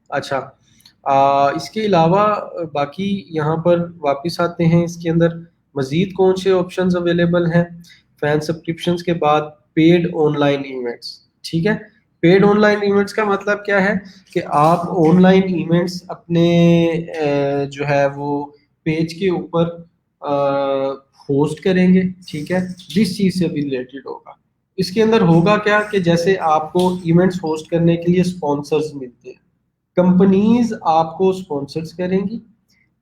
अच्छा, इसके अलावा बाकी यहाँ पर वापस आते हैं, इसके अंदर मजीद कौन से ऑप्शंस अवेलेबल हैं। फैन सब्सक्रिप्शंस के बाद पेड ऑनलाइन इवेंट्स। ठीक है, पेड ऑनलाइन इवेंट्स का मतलब क्या है कि आप ऑनलाइन इवेंट्स अपने जो है वो पेज के ऊपर होस्ट करेंगे। ठीक है, जिस चीज़ से भी रिलेटेड होगा। इसके अंदर होगा क्या कि जैसे आपको इवेंट्स होस्ट करने के लिए स्पॉन्सर्स मिलते हैं, कंपनीज आपको स्पॉन्सर्स करेंगी,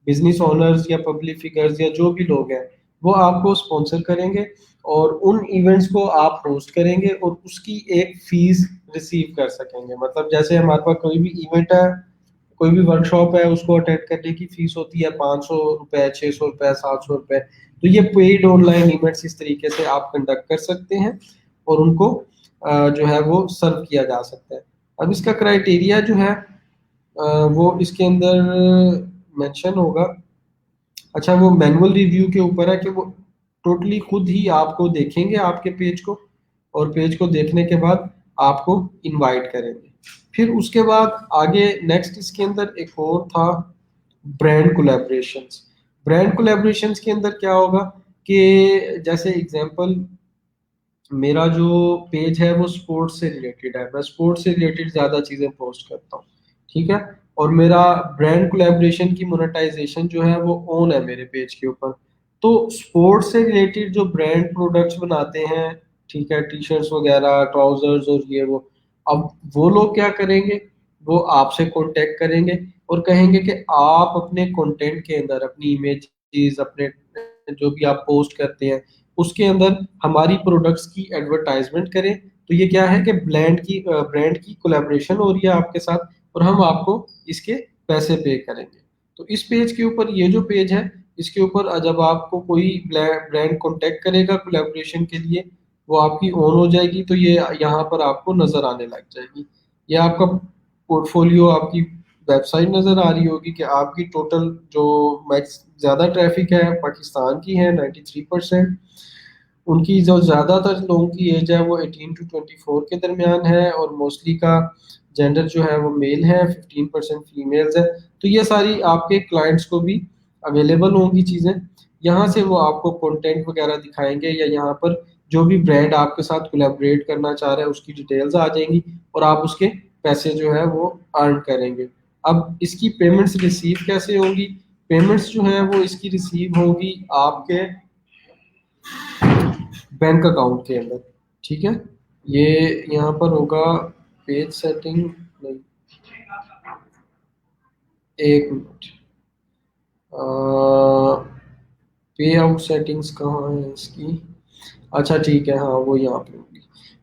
बिजनेस ओनर्स या पब्लिक फिगर्स या जो भी लोग हैं वो आपको स्पॉन्सर करेंगे, और उन इवेंट्स को आप होस्ट करेंगे और उसकी एक फीस रिसीव कर सकेंगे। मतलब जैसे हमारे पास कोई भी इवेंट है, कोई भी वर्कशॉप है, उसको अटेंड करने की फीस होती है 500 रुपए, 600 रुपए, 700 रुपए। तो ये पेड ऑनलाइन इवेंट्स इस तरीके से आप कंडक्ट कर सकते हैं और उनको जो है वो सर्व किया जा सकता है। अब इसका क्राइटेरिया जो है वो इसके अंदर मेंशन होगा। अच्छा, वो मैनुअल रिव्यू के ऊपर है कि वो टोटली खुद ही आपको देखेंगे आपके पेज को, और पेज को देखने के बाद आपको इनवाइट करेंगे। फिर उसके बाद आगे नेक्स्ट इसके अंदर एक और था, ब्रांड कोलैबोरेशंस। ब्रांड कोलैबोरेशंस के अंदर क्या होगा कि जैसे एग्जांपल, मेरा जो पेज है वो स्पोर्ट्स से रिलेटेड है, मैं स्पोर्ट्स से रिलेटेड ज़्यादा चीज़ें पोस्ट करता हूँ। ठीक है, और मेरा ब्रांड कोलैबोरेशन की मोनेटाइजेशन जो है वो ऑन है मेरे पेज के ऊपर। तो स्पोर्ट्स से रिलेटेड जो ब्रांड प्रोडक्ट्स बनाते हैं, ठीक है, टी शर्ट्स वगैरह, ट्राउजर्स और ये वो, अब वो लोग क्या करेंगे, वो आपसे कांटेक्ट करेंगे और कहेंगे कि आप अपने कंटेंट के अंदर अपनी इमेजेस, अपने जो भी आप पोस्ट करते हैं उसके अंदर हमारी प्रोडक्ट्स की एडवर्टाइजमेंट करें। तो ये क्या है कि ब्रांड की कोलैबोरेशन हो रही है आपके साथ, और हम आपको इसके पैसे पे करेंगे। तो इस पेज के ऊपर, ये जो पेज है इसके ऊपर जब आपको कोई ब्रांड कांटेक्ट करेगा कोलैबोरेशन के लिए, वो आपकी ऑन हो जाएगी, तो ये यहाँ पर आपको नजर आने लग जाएगी। ये आपका पोर्टफोलियो, आपकी वेबसाइट नजर आ रही होगी कि आपकी टोटल जो मैक्स ज़्यादा ट्रैफिक है पाकिस्तान की है 93%। उनकी जो ज़्यादातर लोगों की एज है वो 18 टू 24 के दरमियान है, और मोस्टली का जेंडर जो है वो मेल है, 15% फीमेल्स है। तो ये सारी आपके क्लाइंट्स को भी अवेलेबल होंगी चीज़ें। यहाँ से वो आपको कंटेंट वगैरह दिखाएंगे, या यहाँ पर जो भी ब्रांड आपके साथ कोलैबोरेट करना चाह रहा है उसकी डिटेल्स आ जाएंगी, और आप उसके पैसे जो है वो अर्न करेंगे। अब इसकी पेमेंट्स रिसीव कैसे होंगी? पेमेंट्स जो है वो इसकी रिसीव होगी आपके बैंक अकाउंट के अंदर। ठीक है, ये यहाँ पर होगा पेज सेटिंग, नहीं, एक मिनट, पे आउट सेटिंग्स कहाँ है इसकी? अच्छा ठीक है, हाँ वो यहाँ पे होगी।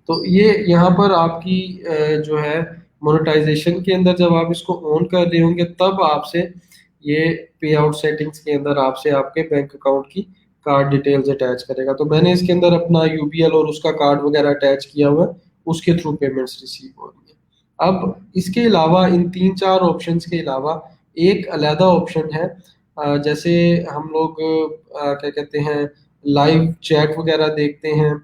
तो ये यहाँ पर आपकी जो है मोनेटाइजेशन के अंदर जब आप इसको ऑन कर रहे होंगे तब आपसे ये पे आउट सेटिंग्स के अंदर आपसे आपके बैंक अकाउंट की कार्ड डिटेल्स अटैच करेगा। तो मैंने इसके अंदर अपना यूबीएल और उसका कार्ड वगैरह अटैच किया हुआ है, उसके थ्रू पेमेंट्स रिसीव हो रही है। अब इसके अलावा इन 3-4 ऑप्शंस के अलावा एक अलहदा ऑप्शन है, जैसे हम लोग क्या कहते हैं, लाइव चैट वगैरह देखते हैं,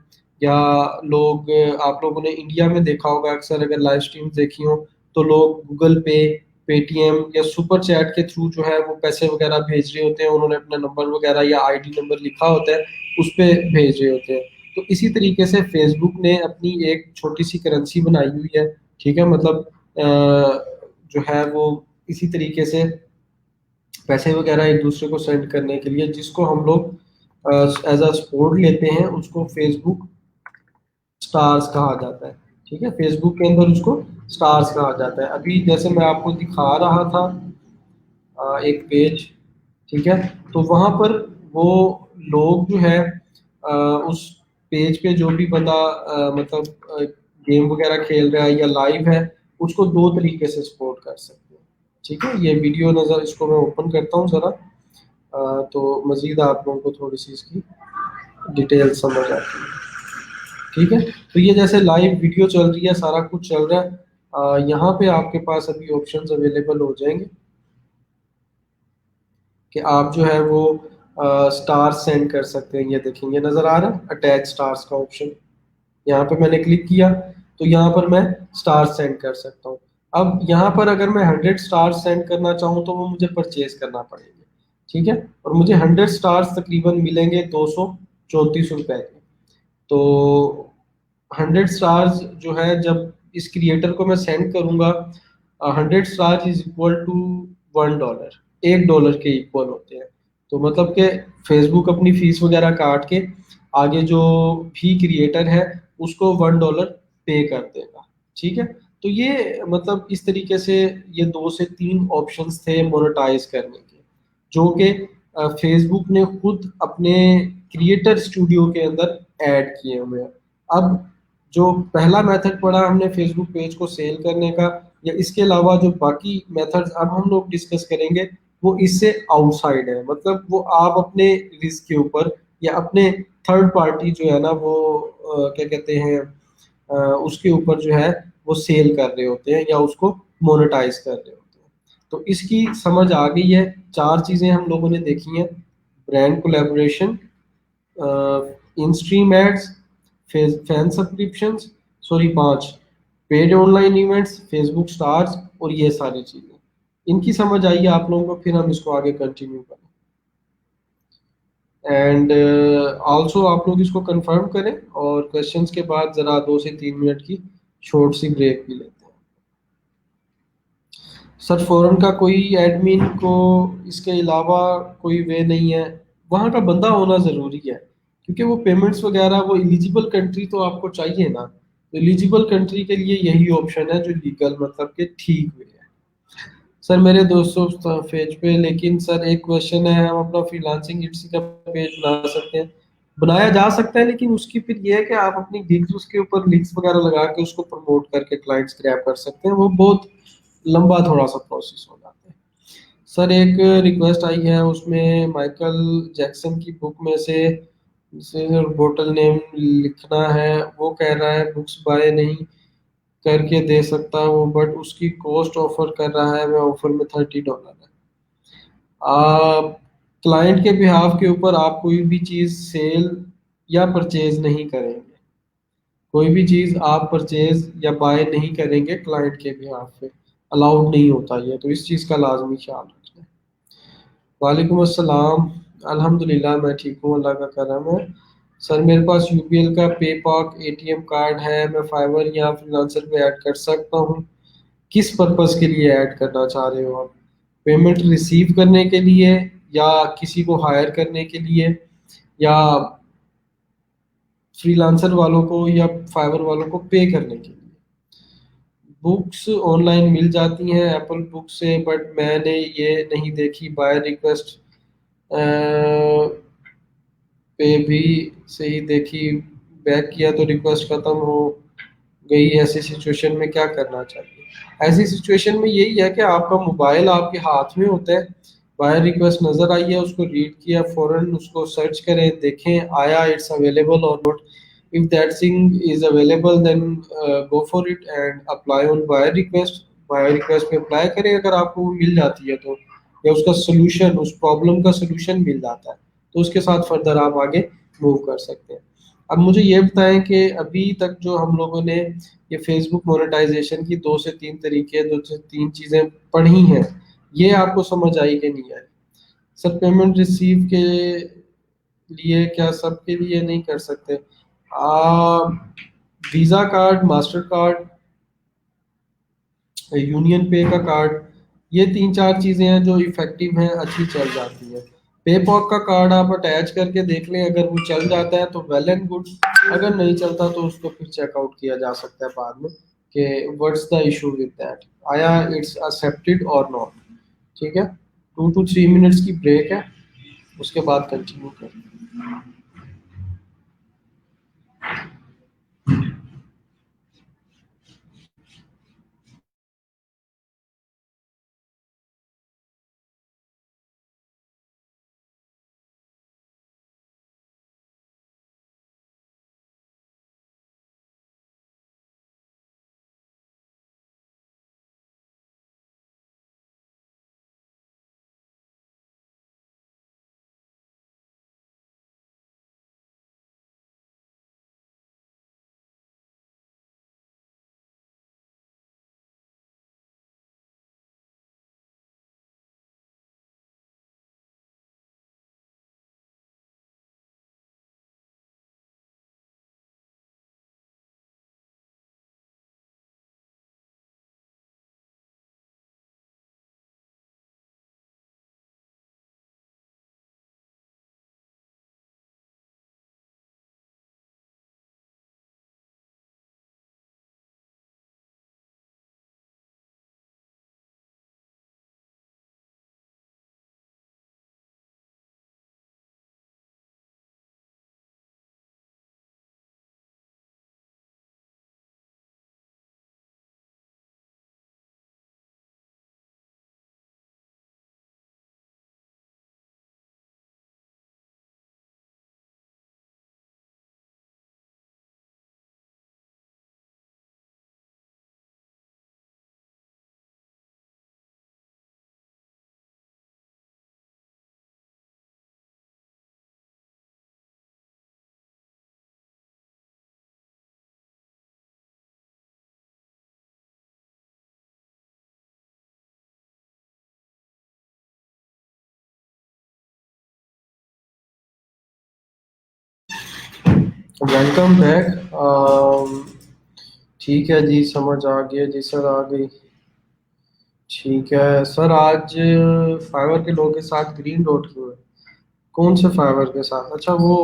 या लोग, आप लोगों ने इंडिया में देखा होगा अक्सर, अगर लाइव स्ट्रीम देखी हो तो लोग गूगल पे, पेटीएम या सुपर चैट के थ्रू जो है वो पैसे वगैरह भेज रहे होते हैं, उन्होंने अपना नंबर वगैरह या आईडी नंबर लिखा होता है उस पे भेज रहे होते हैं। तो इसी तरीके से फेसबुक ने अपनी एक छोटी सी करेंसी बनाई हुई है। ठीक है, मतलब जो है वो इसी तरीके से पैसे वगैरह एक दूसरे को सेंड करने के लिए, जिसको हम लोग एज अ सपोर्ट लेते हैं, उसको फेसबुक स्टार्स कहा जाता है। ठीक है, फेसबुक के अंदर उसको स्टार्स कहा जाता है। अभी जैसे मैं आपको दिखा रहा था एक पेज, ठीक है, तो वहां पर वो लोग जो है उस पेज पे जो भी बंदा मतलब गेम वगैरह खेल रहा है या लाइव है, उसको दो तरीके से सपोर्ट कर सकते हैं। ठीक है, ये वीडियो नज़र, इसको मैं ओपन करता हूँ ज़रा, तो मज़ीद आप लोगों को थोड़ी सी इसकी डिटेल समझ आती है। ठीक है, तो ये जैसे लाइव वीडियो चल रही है, सारा कुछ चल रहा है, यहाँ पे आपके पास अभी ऑप्शंस अवेलेबल हो जाएंगे कि आप जो है वो स्टार सेंड कर सकते हैं। ये देखेंगे नज़र आ रहा है अटैच स्टार्स का ऑप्शन, यहाँ पे मैंने क्लिक किया तो यहाँ पर मैं स्टार सेंड कर सकता हूँ। अब यहाँ पर अगर मैं 100 स्टार सेंड करना चाहूँ तो वो मुझे परचेज करना पड़ेंगे। ठीक है, और मुझे 100 स्टार्स तकरीबन मिलेंगे 234 रुपए के। तो 100 स्टार्स जो है, जब इस क्रिएटर को मैं सेंड करूंगा, 100 स्टार इज इक्वल टू $1, $1 के इक्वल होते हैं। तो मतलब कि फेसबुक अपनी फीस वगैरह काट के आगे जो भी क्रिएटर है उसको $1 पे कर देगा। ठीक है, तो ये मतलब इस तरीके से ये 2 से 3 ऑप्शंस थे मोनेटाइज करने के, जो कि फेसबुक ने खुद अपने क्रिएटर स्टूडियो के अंदर ऐड किए हुए हैं। अब जो पहला मेथड पड़ा हमने फेसबुक पेज को सेल करने का, या इसके अलावा जो बाकी मेथड्स अब हम लोग डिस्कस करेंगे, वो इससे आउटसाइड है। मतलब वो आप अपने रिस्क के ऊपर या अपने थर्ड पार्टी जो है ना वो क्या कहते हैं उसके ऊपर जो है वो सेल कर रहे होते हैं या उसको मोनेटाइज कर रहे होते हैं। तो इसकी समझ आ गई है। 4 चीज़ें हम लोगों ने देखी हैं: brand collaboration, in stream ads, fan subscriptions, sorry 5, paid online events, Facebook stars, और ये सारी चीज़ें इनकी समझ आई है आप लोगों को। फिर हम इसको आगे कंटिन्यू करें, एंड आल्सो आप लोग इसको कंफर्म करें, और क्वेश्चंस के बाद ज़रा 2 से 3 मिनट की शॉर्ट सी ब्रेक भी लेते हैं। सर फॉरेन का कोई एडमिन को इसके अलावा कोई वे नहीं है, वहाँ का बंदा होना ज़रूरी है, क्योंकि वो पेमेंट्स वगैरह, वो एलिजिबल कंट्री तो आपको चाहिए ना। तो एलिजिबल कंट्री के लिए यही ऑप्शन है जो लीगल मतलब के ठीक वे है। सर मेरे दोस्तों पेज पे, लेकिन सर एक क्वेश्चन है, हम अपना फ्रीलांसिंग इट्सी का पेज बना सकते हैं? बनाया जा सकता है, लेकिन उसकी फिर ये है कि आप अपनी गिग्स उसके ऊपर लिंक्स वगैरह लगा के उसको प्रमोट करके क्लाइंट्स ग्रैब कर सकते हैं। वो बहुत लंबा थोड़ा सा प्रोसेस हो जाता है। सर एक रिक्वेस्ट आई है, उसमें माइकल जैक्सन की बुक में से बोतल नेम लिखना है। वो कह रहा है बुक्स बाय नहीं करके दे सकता हूँ, बट उसकी कॉस्ट ऑफर कर रहा है, मैं ऑफर में $30 है। क्लाइंट के बिहाफ के ऊपर आप कोई भी चीज़ सेल या परचेज नहीं करेंगे। कोई भी चीज़ आप परचेज या बाय नहीं करेंगे क्लाइंट के बिहाफ पे, अलाउड नहीं होता ये, तो इस चीज़ का लाजमी ख्याल रखना है। वालेकुम अस्सलाम, अल्हम्दुलिल्लाह मैं ठीक हूँ, अल्लाह का करम है। सर मेरे पास यूपीएल का पेपॉक एटीएम कार्ड है, मैं फाइवर या फ्रीलांसर पे ऐड कर सकता हूँ? किस पर्पस के लिए ऐड करना चाह रहे हो आप? पेमेंट रिसीव करने के लिए, या किसी को हायर करने के लिए, या फ्रीलांसर वालों को या फाइवर वालों को पे करने के लिए? बुक्स ऑनलाइन मिल जाती हैं एप्पल बुक से, बट मैंने ये नहीं देखी बाय रिक्वेस्ट पे भी सही देखी, बैक किया तो रिक्वेस्ट खत्म हो गई। ऐसी सिचुएशन में क्या करना चाहिए? ऐसी सिचुएशन में यही है कि आपका मोबाइल आपके हाथ में होता है, बाय रिक्वेस्ट नज़र आई है, उसको रीड किया, फ़ौरन उसको सर्च करें, देखें आया इट्स अवेलेबल और not. If that thing is available then go for it and apply on by request पे अप्लाई करें। अगर आपको वो मिल जाती है तो, या उसका सोल्यूशन, उस प्रॉब्लम का सोल्यूशन मिल जाता है, तो उसके साथ फर्दर आप आगे मूव कर सकते हैं। अब मुझे ये बताएं कि अभी तक जो हम लोगों ने ये फेसबुक मोनेटाइजेशन की 2 से 3 तरीके, 2 से 3 चीज़ें पढ़ी हैं, ये आपको समझ आई कि नहीं आई? सर पेमेंट रिसीव के लिए क्या सबके लिए नहीं कर सकते? Visa card, master card, union पे का कार्ड, ये 3-4 चीज़ें हैं जो इफ़ेक्टिव हैं, अच्छी चल जाती है। पेपॉक का कार्ड आप अटैच करके देख लें, अगर वो चल जाता है तो वेल एंड गुड, अगर नहीं चलता तो उसको फिर चेकआउट किया जा सकता है बाद में कि what's the issue with that, आया इट्स एक्सेप्टेड और नॉट। ठीक है, 2 to 3 मिनट्स की ब्रेक है, उसके बाद कंटिन्यू करें। Welcome back. ठीक है जी, समझ आ गया जी सर, आ गई। ठीक है सर, आज फाइवर के लोगों के साथ ग्रीन डॉट क्यों है? कौन से फाइवर के साथ? अच्छा वो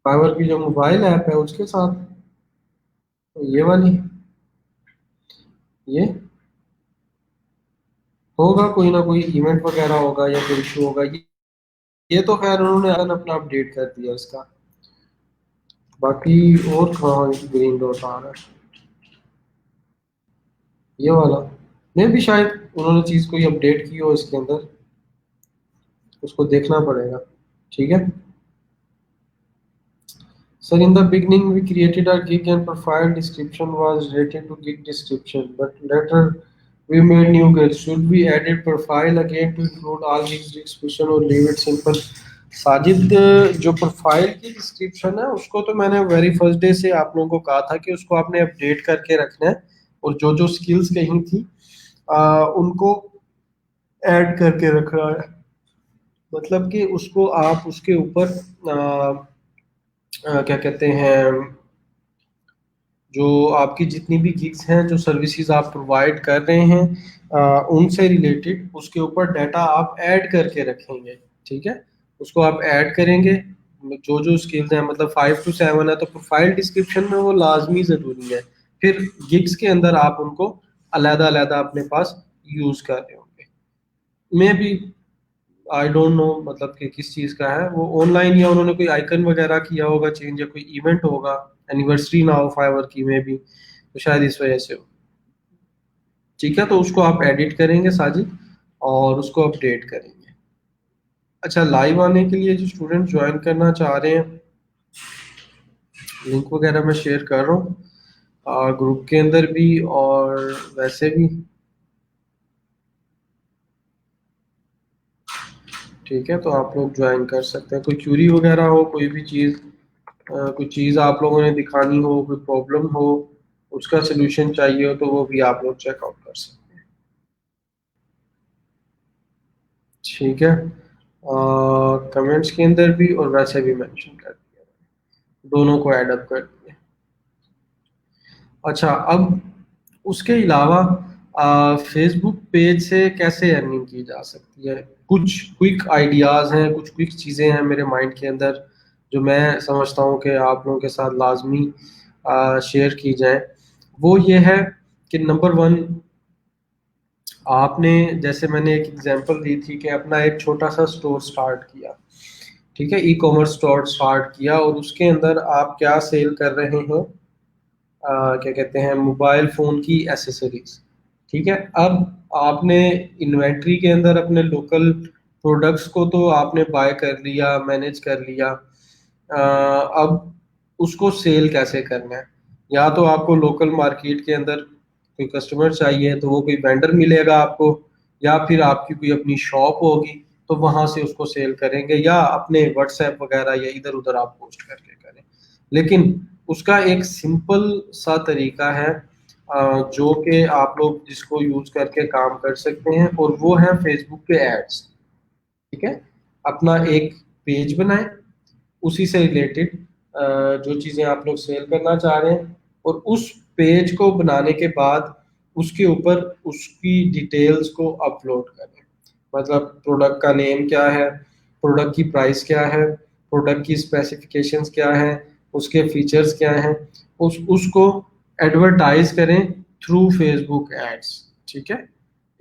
फाइवर की जो मोबाइल ऐप है उसके साथ, ये वाली, ये होगा कोई ना कोई इवेंट वगैरह होगा या कोई इशू होगा। ये तो खैर उन्होंने अपना अपडेट कर दिया इसका। बाकी और कहाँ ग्रीन डॉट आ रहा है? ये वाला मैं भी शायद उन्होंने चीज़ कोई अपडेट की हो इसके अंदर, उसको देखना पड़ेगा। ठीक है sir, in the beginning we created our gig and profile description was related to gig description, but later we made new gigs. Should we edit profile again to include all gigs description or leave it simple? Sajid, जो प्रोफाइल की डिस्क्रिप्शन है उसको तो मैंने वेरी फर्स्ट डे से आप लोगों को कहा था कि उसको आपने अपडेट करके रखना है, और जो जो स्किल्स कहीं थी उनको ऐड करके रखना है। मतलब कि उसको आप उसके ऊपर क्या कहते हैं, जो आपकी जितनी भी गिग्स हैं, जो सर्विसेज आप प्रोवाइड कर रहे हैं उनसे रिलेटेड उसके ऊपर डाटा आप ऐड करके रखेंगे। ठीक है, उसको आप ऐड करेंगे, जो जो स्किल्स हैं, मतलब 5 to 7 है तो प्रोफाइल डिस्क्रिप्शन में वो लाजमी ज़रूरी है। फिर गिग्स के अंदर आप उनको अलहदा अलहदा अपने पास यूज़ कर रहे होंगे। मे भी, आई डोंट नो मतलब कि किस चीज़ का है वो, ऑनलाइन या उन्होंने कोई आइकन वगैरह किया होगा चेंज, या कोई इवेंट होगा, एनिवर्सरी ना हो फाइवर की में भी, तो शायद इस वजह से हो। ठीक है, तो उसको आप एडिट करेंगे साजिद, और उसको अपडेट करेंगे। अच्छा, लाइव आने के लिए जो स्टूडेंट ज्वाइन करना चाह रहे हैं, लिंक वगैरह मैं शेयर कर रहा हूँ ग्रुप के अंदर भी और वैसे भी। ठीक है, तो आप लोग ज्वाइन कर सकते हैं। कोई क्यूरी वगैरह हो, कोई भी चीज़, कोई चीज़ आप लोगों ने दिखानी हो, कोई प्रॉब्लम हो, उसका सोल्यूशन चाहिए हो, तो वो भी आप लोग चेकआउट कर सकते हैं। ठीक है, कमेंट्स के अंदर भी और वैसे भी मेंशन कर दिया, दोनों को ऐड अप कर दिया। अच्छा, अब उसके अलावा फेसबुक पेज से कैसे अर्निंग की जा सकती है, कुछ क्विक आइडियाज़ हैं, कुछ क्विक चीज़ें हैं मेरे माइंड के अंदर जो मैं समझता हूँ कि आप लोगों के साथ लाजमी शेयर की जाए। वो ये है कि नंबर वन, आपने, जैसे मैंने एक एग्जांपल दी थी कि अपना एक छोटा सा स्टोर स्टार्ट किया, ठीक है, ई कॉमर्स स्टोर स्टार्ट किया और उसके अंदर आप क्या सेल कर रहे हैं, क्या कहते हैं, मोबाइल फ़ोन की एसेसरीज, ठीक है। अब आपने इन्वेंट्री के अंदर अपने लोकल प्रोडक्ट्स को तो आपने बाय कर लिया, मैनेज कर लिया, अब उसको सेल कैसे करना है। या तो आपको लोकल मार्केट के अंदर कोई कस्टमर चाहिए तो वो कोई वेंडर मिलेगा आपको, या फिर आपकी कोई अपनी शॉप होगी तो वहां से उसको सेल करेंगे, या अपने व्हाट्सएप वगैरह या इधर उधर आप पोस्ट करके करें। लेकिन उसका एक सिंपल सा तरीका है जो कि आप लोग जिसको यूज करके काम कर सकते हैं, और वो है फेसबुक पे एड्स, ठीक है। अपना एक पेज बनाएं, उसी से रिलेटेड जो चीज़ें आप लोग सेल करना चाह रहे हैं, और उस पेज को बनाने के बाद उसके ऊपर उसकी डिटेल्स को अपलोड करें। मतलब प्रोडक्ट का नेम क्या है, प्रोडक्ट की प्राइस क्या है, प्रोडक्ट की स्पेसिफिकेशंस क्या है, उसके फीचर्स क्या हैं, उसको एडवर्टाइज करें थ्रू फेसबुक एड्स, ठीक है।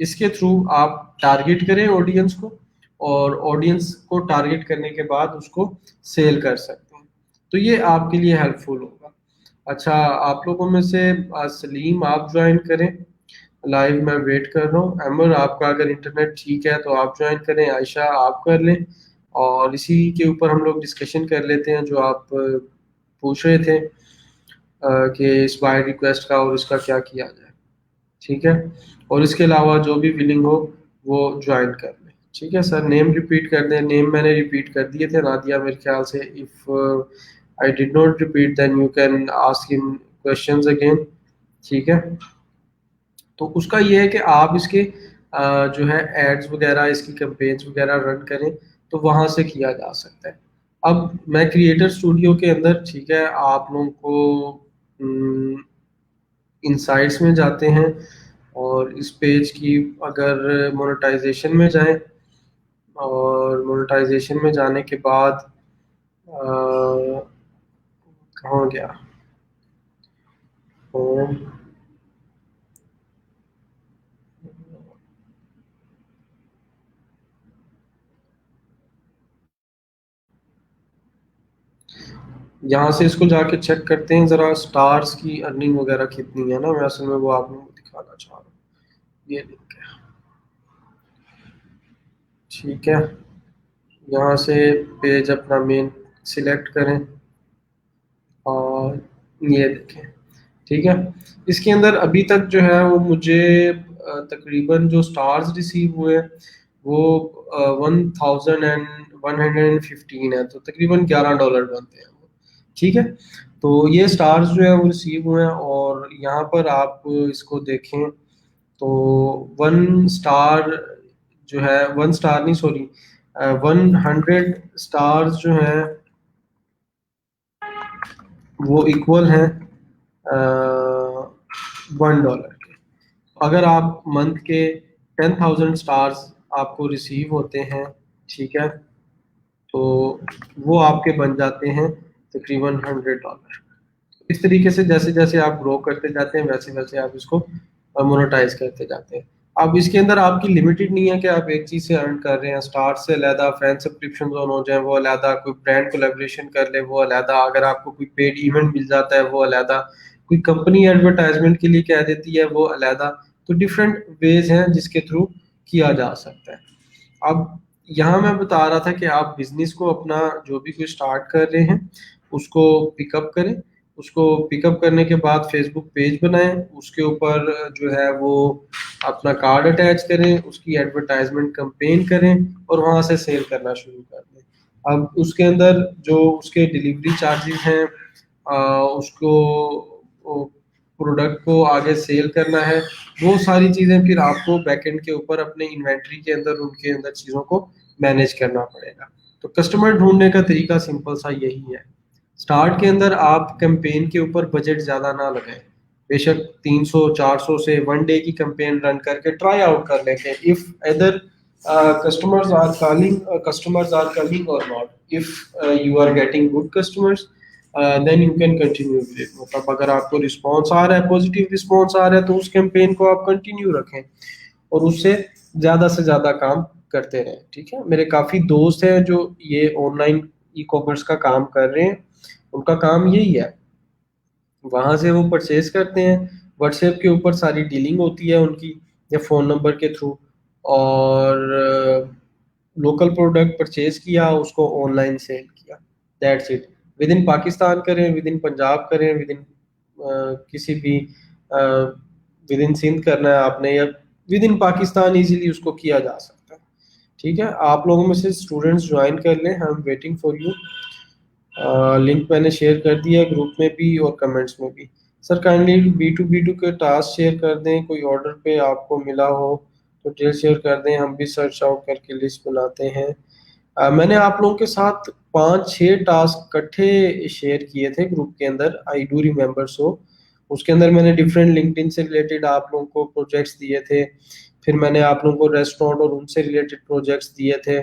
इसके थ्रू आप टारगेट करें ऑडियंस को, और ऑडियंस को टारगेट करने के बाद उसको सेल कर सकते हैं। तो ये आपके लिए हेल्पफुल होगा। अच्छा, आप लोगों में से सलीम आप ज्वाइन करें, लाइव मैं वेट कर रहा हूँ। अमर, आपका अगर इंटरनेट ठीक है तो आप ज्वाइन करें, आयशा आप कर लें, और इसी के ऊपर हम लोग डिस्कशन कर लेते हैं जो आप पूछ रहे थे कि इस बाय रिक्वेस्ट का और इसका क्या किया जाए, ठीक है। और इसके अलावा जो भी विलिंग हो वो ज्वाइन कर ले, ठीक है। सर नेम रिपीट कर दें, नेम मैंने रिपीट कर दिए थे नादिया मेरे ख्याल से। If I did not repeat then you can ask in questions again, ठीक है। तो उसका ये है कि आप इसके जो है एड्स वगैरह, इसकी कैंपेन्स वगैरह रन करें तो वहाँ से किया जा सकता है। अब मैं क्रिएटर स्टूडियो के अंदर, ठीक है, आप लोगों को इनसाइट्स में जाते हैं, और इस पेज की अगर मोनेटाइजेशन में जाएं, और मोनेटाइजेशन में जाने के बाद कहाँ गया होम, यहाँ से इसको जाके चेक करते हैं ज़रा स्टार्स की अर्निंग वगैरह कितनी है ना। मैं असल में वो आप लोगों को दिखाना चाह रहा हूँ, ये लिंक है, ठीक है। यहाँ से पेज अपना मेन सिलेक्ट करें, और ये देखें, ठीक है। इसके अंदर अभी तक जो है वो मुझे तकरीबन जो स्टार्स रिसीव हुए वो 1115 है, तो तकरीबन $11 बनते हैं वो, ठीक है। तो ये स्टार्स जो है वो रिसीव हुए हैं, और यहाँ पर आप इसको देखें तो 1 स्टार जो है, 1 स्टार नहीं, सॉरी, 100 स्टार्स जो हैं वो इक्वल हैं $1 के। अगर आप मंथ के 10,000 स्टार्स आपको रिसीव होते हैं, ठीक है, तो वो आपके बन जाते हैं तकरीबन $100। इस तरीके से जैसे जैसे आप ग्रो करते जाते हैं वैसे वैसे आप इसको मोनेटाइज करते जाते हैं। अब इसके अंदर आपकी लिमिटेड नहीं है कि आप एक चीज़ से अर्न कर रहे हैं, स्टार से अलहदा फैन सब्सक्रिप्शन जोन हो जाए वो अलहदा, कोई ब्रांड कोलेब्रेशन कर ले वो अलहदा, अगर आपको कोई पेड इवेंट मिल जाता है वो अलहदा, कोई कंपनी एडवर्टाइजमेंट के लिए कह देती है वो अलहदा। तो डिफरेंट वेज हैं जिसके थ्रू किया जा सकता है। अब यहाँ मैं बता रहा था कि आप बिजनेस को अपना जो भी कोई स्टार्ट कर रहे हैं उसको पिकअप करें, उसको पिकअप करने के बाद फेसबुक पेज बनाएं, उसके ऊपर जो है वो अपना कार्ड अटैच करें, उसकी एडवर्टाइजमेंट कैंपेन करें, और वहाँ से सेल करना शुरू कर दें। अब उसके अंदर जो उसके डिलीवरी चार्जेस हैं, उसको प्रोडक्ट को आगे सेल करना है, वो सारी चीज़ें फिर आपको बैकएंड के ऊपर अपने इन्वेंट्री के अंदर उनके अंदर चीज़ों को मैनेज करना पड़ेगा। तो कस्टमर ढूंढने का तरीका सिंपल सा यही है। स्टार्ट के अंदर आप कैंपेन के ऊपर बजट ज़्यादा ना लगाएं, बेशक 300-400 से 1 डे की कैंपेन रन करके ट्राई आउट कर लेंगे if other customers are coming or not. If you are getting good customers, then you can continue with it. मतलब अगर आपको रिस्पॉन्स आ रहा है, पॉजिटिव रिस्पॉन्स आ रहा है, तो उस कैंपेन को आप कंटिन्यू रखें और उससे ज़्यादा से ज़्यादा काम करते रहें। ठीक है, मेरे काफ़ी दोस्त हैं जो ये ऑनलाइन ई कॉमर्स का काम कर रहे हैं, उनका काम यही है, वहां से वो परचेज करते हैं, व्हाट्सएप के ऊपर सारी डीलिंग होती है उनकी या फ़ोन नंबर के थ्रू, और लोकल प्रोडक्ट परचेज किया, उसको ऑनलाइन सेल किया, that's it. With in Pakistan करें, विद इन पंजाब करें, विद इन किसी भी विद इन सिंध करना है आपने, या विद इन पाकिस्तान इजीली उसको किया जा सकता है। ठीक है, आप लोगों में से स्टूडेंट्स ज्वाइन कर लें, I am waiting for you. Link मैंने शेयर कर दिया ग्रुप में भी और कमेंट्स में भी। सर काइंडली B2B2 के टास्क शेयर कर दें, कोई ऑर्डर पे आपको मिला हो तो डिटेल शेयर कर दें, हम भी सर्च आउट करके लिस्ट बनाते हैं। मैंने आप लोगों के साथ 5-6 टास्क इकट्ठे शेयर किए थे ग्रुप के अंदर, आई डू रिमेम्बर सो। उसके अंदर मैंने डिफरेंट लिंक्डइन से रिलेटेड आप लोगों को प्रोजेक्ट्स दिए थे, फिर मैंने आप लोगों को रेस्टोरेंट और उनसे रिलेटेड प्रोजेक्ट्स दिए थे।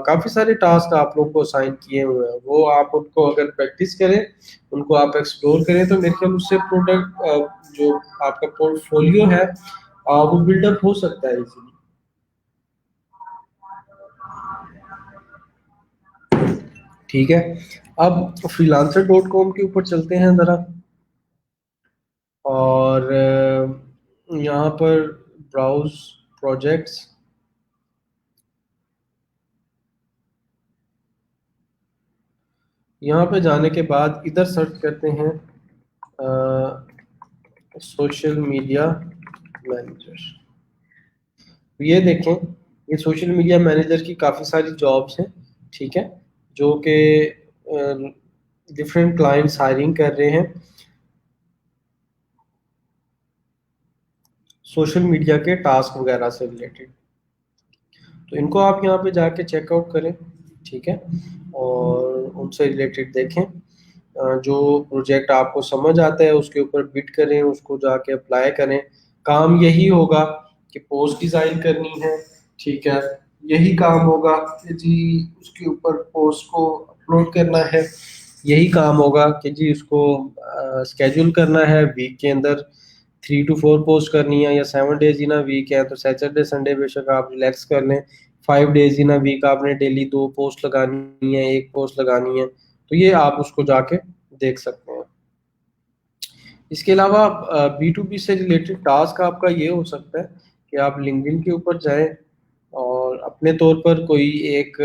काफ़ी सारे टास्क आप लोगों को असाइन किए हुए हैं, वो आप उनको अगर प्रैक्टिस करें, उनको आप एक्सप्लोर करें, तो मेरे ख्याल उससे प्रोडक्ट जो आपका पोर्टफोलियो है वो बिल्डअप हो सकता है इजीली। ठीक है, अब freelancer.com के ऊपर चलते हैं ज़रा, और यहाँ पर ब्राउज प्रोजेक्ट्स, यहाँ पे जाने के बाद इधर सर्च करते हैं सोशल मीडिया मैनेजर। ये देखें, ये सोशल मीडिया मैनेजर की काफ़ी सारी जॉब्स हैं। ठीक है, जो कि डिफरेंट क्लाइंट्स हायरिंग कर रहे हैं सोशल मीडिया के टास्क वगैरह से रिलेटेड, तो इनको आप यहाँ पे जाके चेकआउट करें। ठीक है, और उनसे रिलेटेड देखें, जो प्रोजेक्ट आपको समझ आता है उसके ऊपर बिड करें, उसको जाके अप्लाई करें। काम यही होगा कि पोस्ट डिज़ाइन करनी है। ठीक है, यही काम होगा कि जी उसके ऊपर पोस्ट को अपलोड करना है, यही काम होगा कि जी उसको स्केड्यूल करना है, वीक के अंदर 3 to 4 पोस्ट करनी है, या 7 डेज इन अ वीक है तो सैटरडे संडे बेशक आप रिलैक्स कर लें, 5 डेज इन अ वीक आपने डेली 2 पोस्ट लगानी है, 1 पोस्ट लगानी है, तो ये आप उसको जाके देख सकते हैं। इसके अलावा B2B से रिलेटेड टास्क आपका ये हो सकता है कि आप लिंक्डइन के ऊपर जाएं और अपने तौर पर कोई एक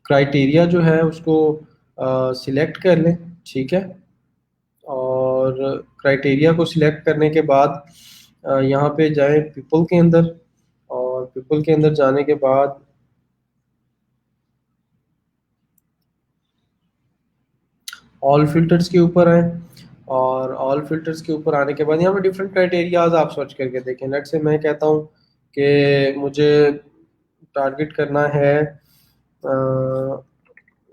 क्राइटेरिया जो है उसको सिलेक्ट कर लें। ठीक है, और क्राइटेरिया को सिलेक्ट करने के बाद यहाँ पे जाएं पीपल के अंदर, और पीपल के अंदर जाने के बाद ऑल फिल्टर्स के ऊपर आए, और ऑल फिल्टर्स के ऊपर आने के बाद यहाँ पे डिफरेंट क्राइटेरियाज आप सर्च करके देखें। लेट से मैं कहता हूँ कि मुझे टारगेट करना है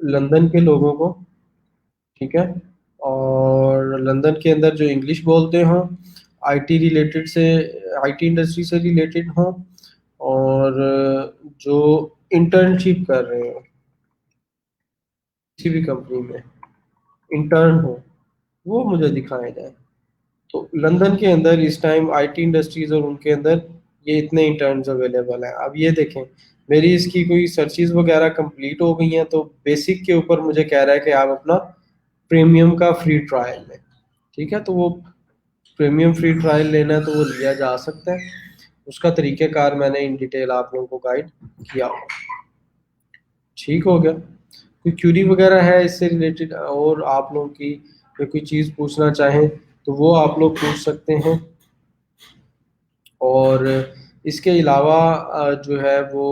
लंदन के लोगों को। ठीक है, और लंदन के अंदर जो इंग्लिश बोलते हों, आईटी रिलेटेड से, आईटी इंडस्ट्री से रिलेटेड हों, और जो इंटर्नशिप कर रहे हो किसी भी कंपनी में, इंटर्न हो, वो मुझे दिखाया जाए। तो लंदन के अंदर इस टाइम आईटी इंडस्ट्रीज और उनके अंदर ये इतने इंटर्न्स अवेलेबल हैं। अब ये देखें, मेरी इसकी कोई सर्चेज वगैरह कंप्लीट हो गई हैं, तो बेसिक के ऊपर मुझे कह रहा है कि आप अपना प्रीमियम का फ्री ट्रायल लें। ठीक है, तो वो प्रीमियम फ्री ट्रायल लेना है तो वो लिया जा सकता है, उसका तरीक़ेकार मैंने इन डिटेल आप लोगों को गाइड किया होगा। ठीक हो गया, कोई क्यूरी वगैरह है इससे रिलेटेड, और आप लोगों की कोई चीज़ पूछना चाहें तो वो आप लोग पूछ सकते हैं। और इसके अलावा जो है वो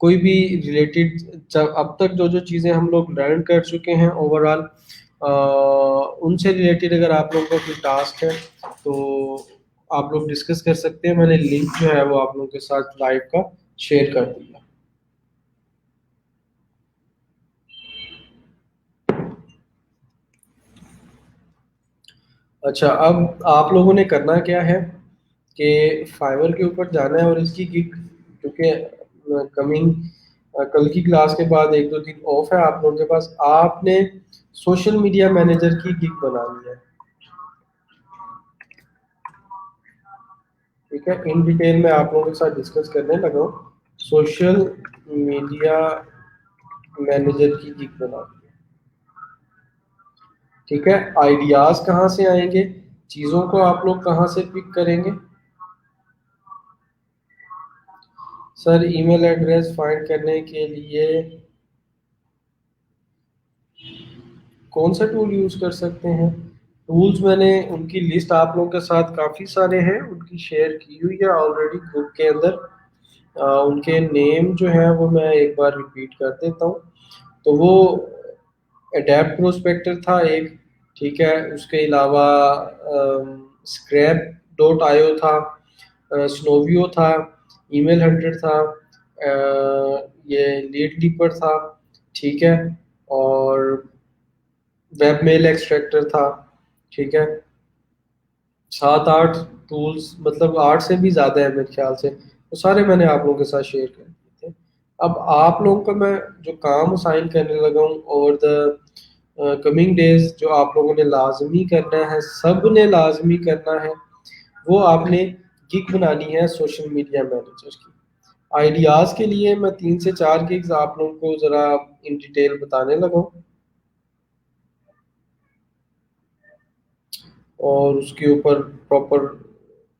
कोई भी रिलेटेड अब तक जो जो चीज़ें हम लोग लर्न कर चुके हैं ओवरऑल, उनसे रिलेटेड अगर आप लोगों का कोई टास्क है तो आप लोग डिस्कस कर सकते हैं। मैंने लिंक जो है वो आप लोगों के साथ लाइव का शेयर कर दिया। अच्छा, अब आप लोगों ने करना क्या है कि फाइवर के ऊपर जाना है और इसकी गिग, क्योंकि कमिंग कल की क्लास के बाद एक दो दिन ऑफ है आप लोगों के पास, आपने सोशल मीडिया मैनेजर की गिग बनानी है। ठीक है, इन डिटेल में आप लोगों के साथ डिस्कस करने लगा हूँ। सोशल मीडिया मैनेजर की गिग बनानी है। ठीक है, आइडियाज कहाँ से आएंगे, चीज़ों को आप लोग कहाँ से पिक करेंगे? सर ईमेल एड्रेस फाइंड करने के लिए कौन सा टूल यूज़ कर सकते हैं? टूल्स मैंने उनकी लिस्ट आप लोगों के साथ काफ़ी सारे हैं, उनकी शेयर की हुई है ऑलरेडी ग्रुप के अंदर। उनके नेम जो है वो मैं एक बार रिपीट कर देता हूँ। तो वो अडेप्ट प्रोस्पेक्टर था एक, ठीक है, उसके अलावा स्क्रैप डॉट आईओ था, स्नोवियो था, ईमेल हंटर था, ये लीड लीपर था, ठीक है, और वेब मेल एक्सट्रैक्टर था। ठीक है, 7 8 टूल्स, मतलब 8 से भी ज़्यादा है मेरे ख्याल से, वो सारे मैंने आप लोगों के साथ शेयर कर दिए थे। अब आप लोगों को मैं जो काम असाइन करने लगा हूँ और द कमिंग डेज, जो आप लोगों ने लाजमी करना है, सब ने लाजमी करना है, वो आपने गिग बनानी है सोशल मीडिया मैनेजर की। आइडियाज़ के लिए मैं 3 से 4 गिग्स आप लोगों को ज़रा इन डिटेल बताने लगा हूँ और उसके ऊपर प्रॉपर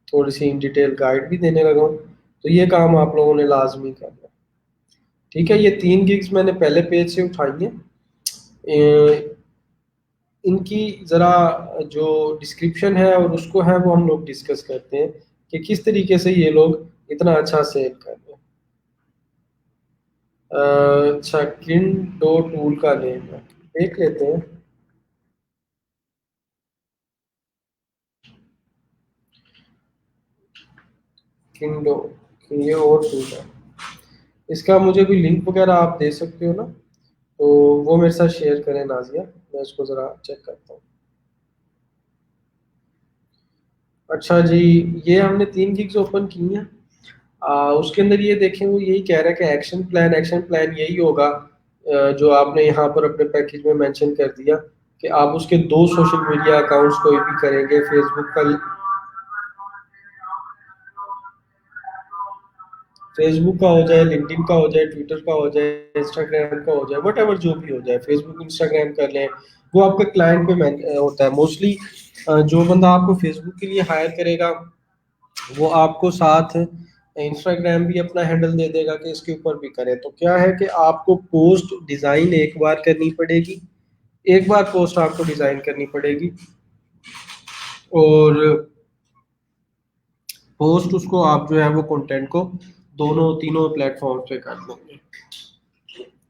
थोड़ी सी इन डिटेल गाइड भी देने लगा हूँ। तो ये काम आप लोगों ने लाजमी करना है। ठीक है, ये 3 गिग्स मैंने पहले पेज से उठाई हैं। इनकी ज़रा जो डिस्क्रिप्शन है और उसको है वो हम लोग डिस्कस करते हैं कि किस तरीके से ये लोग इतना अच्छा सेल कर रहे हैं। अच्छा, किन दो टूल का नेम है, देख लेते हैं। किंडो, ये और टूल है, इसका मुझे भी लिंक वगैरह आप दे सकते हो ना, तो वो मेरे साथ शेयर करें नाजिया, मैं इसको ज़रा चेक करता हूँ। अच्छा जी, ये हमने 3 गिग्स ओपन की हैं। उसके अंदर ये देखें, वो यही कह रहा है कि एक्शन प्लान यही होगा, जो आपने यहाँ पर अपने पैकेज में मेंशन कर दिया कि आप उसके 2 सोशल मीडिया अकाउंट्स कोई भी करेंगे, फेसबुक का हो जाए, लिंक्डइन का हो जाए, ट्विटर का हो जाए, इंस्टाग्राम का हो जाए, वट एवर जो भी हो जाए, फेसबुक इंस्टाग्राम कर लें, वो आपके क्लाइंट पे होता है मोस्टली। जो बंदा आपको फेसबुक के लिए हायर करेगा वो आपको साथ इंस्टाग्राम भी अपना हैंडल दे देगा कि इसके ऊपर भी करें। तो क्या है कि आपको पोस्ट डिज़ाइन एक बार करनी पड़ेगी, एक बार पोस्ट आपको डिज़ाइन करनी पड़ेगी, और पोस्ट उसको आप जो है वो कंटेंट को दोनों तीनों प्लेटफॉर्म पे कर देंगे।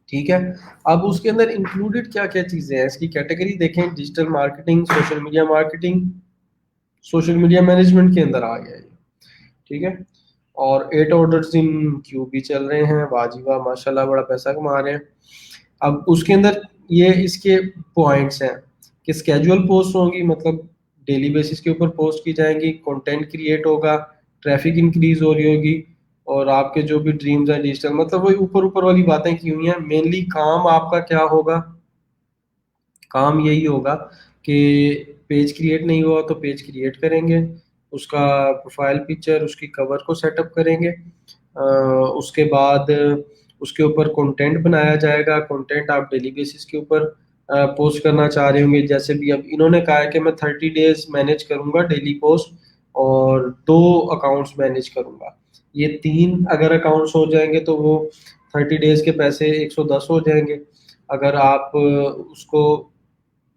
ठीक है, अब उसके अंदर इंक्लूडेड क्या क्या चीज़ें हैं, इसकी कैटेगरी देखें, digital marketing, social media marketing, social media management के अंदर आ गया ये। ठीक है, और 8 ऑर्डर्स इन क्यू भी चल रहे हैं, वाह वाह माशाल्लाह, बड़ा पैसा कमा रहे हैं। अब उसके अंदर ये इसके पॉइंट्स हैं कि स्केजुअल पोस्ट होंगी, मतलब डेली बेसिस के ऊपर पोस्ट की जाएंगी, कंटेंट क्रिएट होगा, ट्रैफिक इंक्रीज हो रही होगी, और आपके जो भी ड्रीम्स हैं डिजिटल, मतलब वही ऊपर ऊपर वाली बातें की हुई हैं। मेनली काम आपका क्या होगा, काम यही होगा कि पेज क्रिएट नहीं हुआ तो पेज क्रिएट करेंगे, उसका प्रोफाइल पिक्चर, उसकी कवर को सेटअप करेंगे, उसके बाद उसके ऊपर कंटेंट बनाया जाएगा। कंटेंट आप डेली बेसिस के ऊपर पोस्ट करना चाह रहे होंगे, जैसे भी अब इन्होंने कहा है कि मैं 30 डेज मैनेज करूंगा डेली पोस्ट, और 2 अकाउंट्स मैनेज करूंगा। ये 3 अगर अकाउंट्स हो जाएंगे तो वो 30 डेज के पैसे 110 हो जाएंगे। अगर आप उसको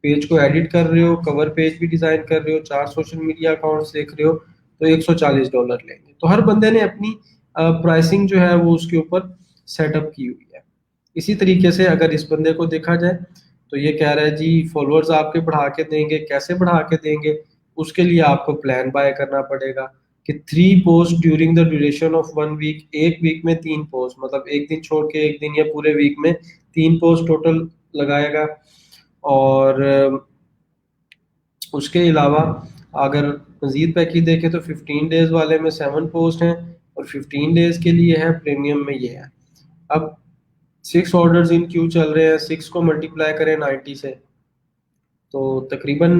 पेज को एडिट कर रहे हो, कवर पेज भी डिजाइन कर रहे हो, 4 सोशल मीडिया अकाउंट्स देख रहे हो, तो $140 लेंगे। तो हर बंदे ने अपनी प्राइसिंग जो है वो उसके ऊपर सेटअप की हुई है। इसी तरीके से अगर इस बंदे को देखा जाए तो ये कह रहा है जी फॉलोअर्स आपके बढ़ा के देंगे, कैसे बढ़ा के देंगे, उसके लिए आपको प्लान बाय करना पड़ेगा कि 3 post during the duration of 1 week, एक वीक में 3 पोस्ट, मतलब एक दिन छोड़ के एक दिन या पूरे वीक में 3 पोस्ट टोटल लगाएगा। और उसके अलावा अगर मज़ीद पैकेज देखें तो 15 डेज़ वाले में 7 पोस्ट हैं और 15 डेज़ के लिए है प्रीमियम में ये है। अब 6 ऑर्डर्स इन क्यू चल रहे हैं, 6 को मल्टीप्लाई करें 90 से तो तकरीबन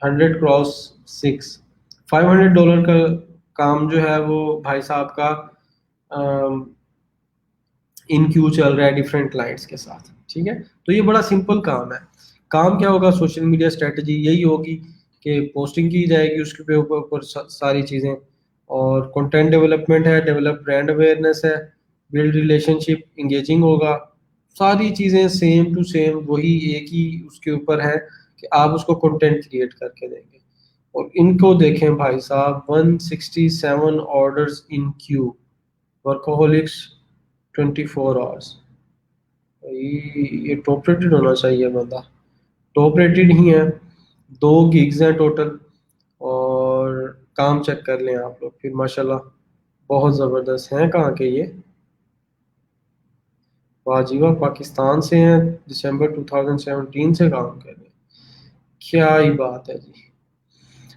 100 क्रॉस 6 $500 का काम जो है वो भाई साहब का इन क्यू चल रहा है डिफरेंट क्लाइंट्स के साथ। ठीक है, तो ये बड़ा सिंपल काम है। काम क्या होगा, सोशल मीडिया स्ट्रेटजी यही होगी कि पोस्टिंग की जाएगी उसके पे ऊपर सारी चीज़ें, और कंटेंट डेवलपमेंट है, डेवलप ब्रांड अवेयरनेस है, बिल्ड रिलेशनशिप, इंगेजिंग होगा। सारी चीज़ें सेम टू सेम वही एक ही उसके ऊपर है कि आप उसको कंटेंट क्रिएट करके देंगे। और इनको देखें भाई साहब, 167 ऑर्डर्स इन क्यू, वर्कोहॉलिक्स 24 आवर्स। ये टॉप रेटेड होना चाहिए बंदा, टॉप रेटेड ही है। 2 गिग्स हैं टोटल, और काम चेक कर लें आप लोग फिर माशाल्लाह बहुत ज़बरदस्त हैं। कहाँ के ये, वाजीवा पाकिस्तान से हैं, दिसंबर 2017 से काम कर रहे हैं। क्या ही बात है जी।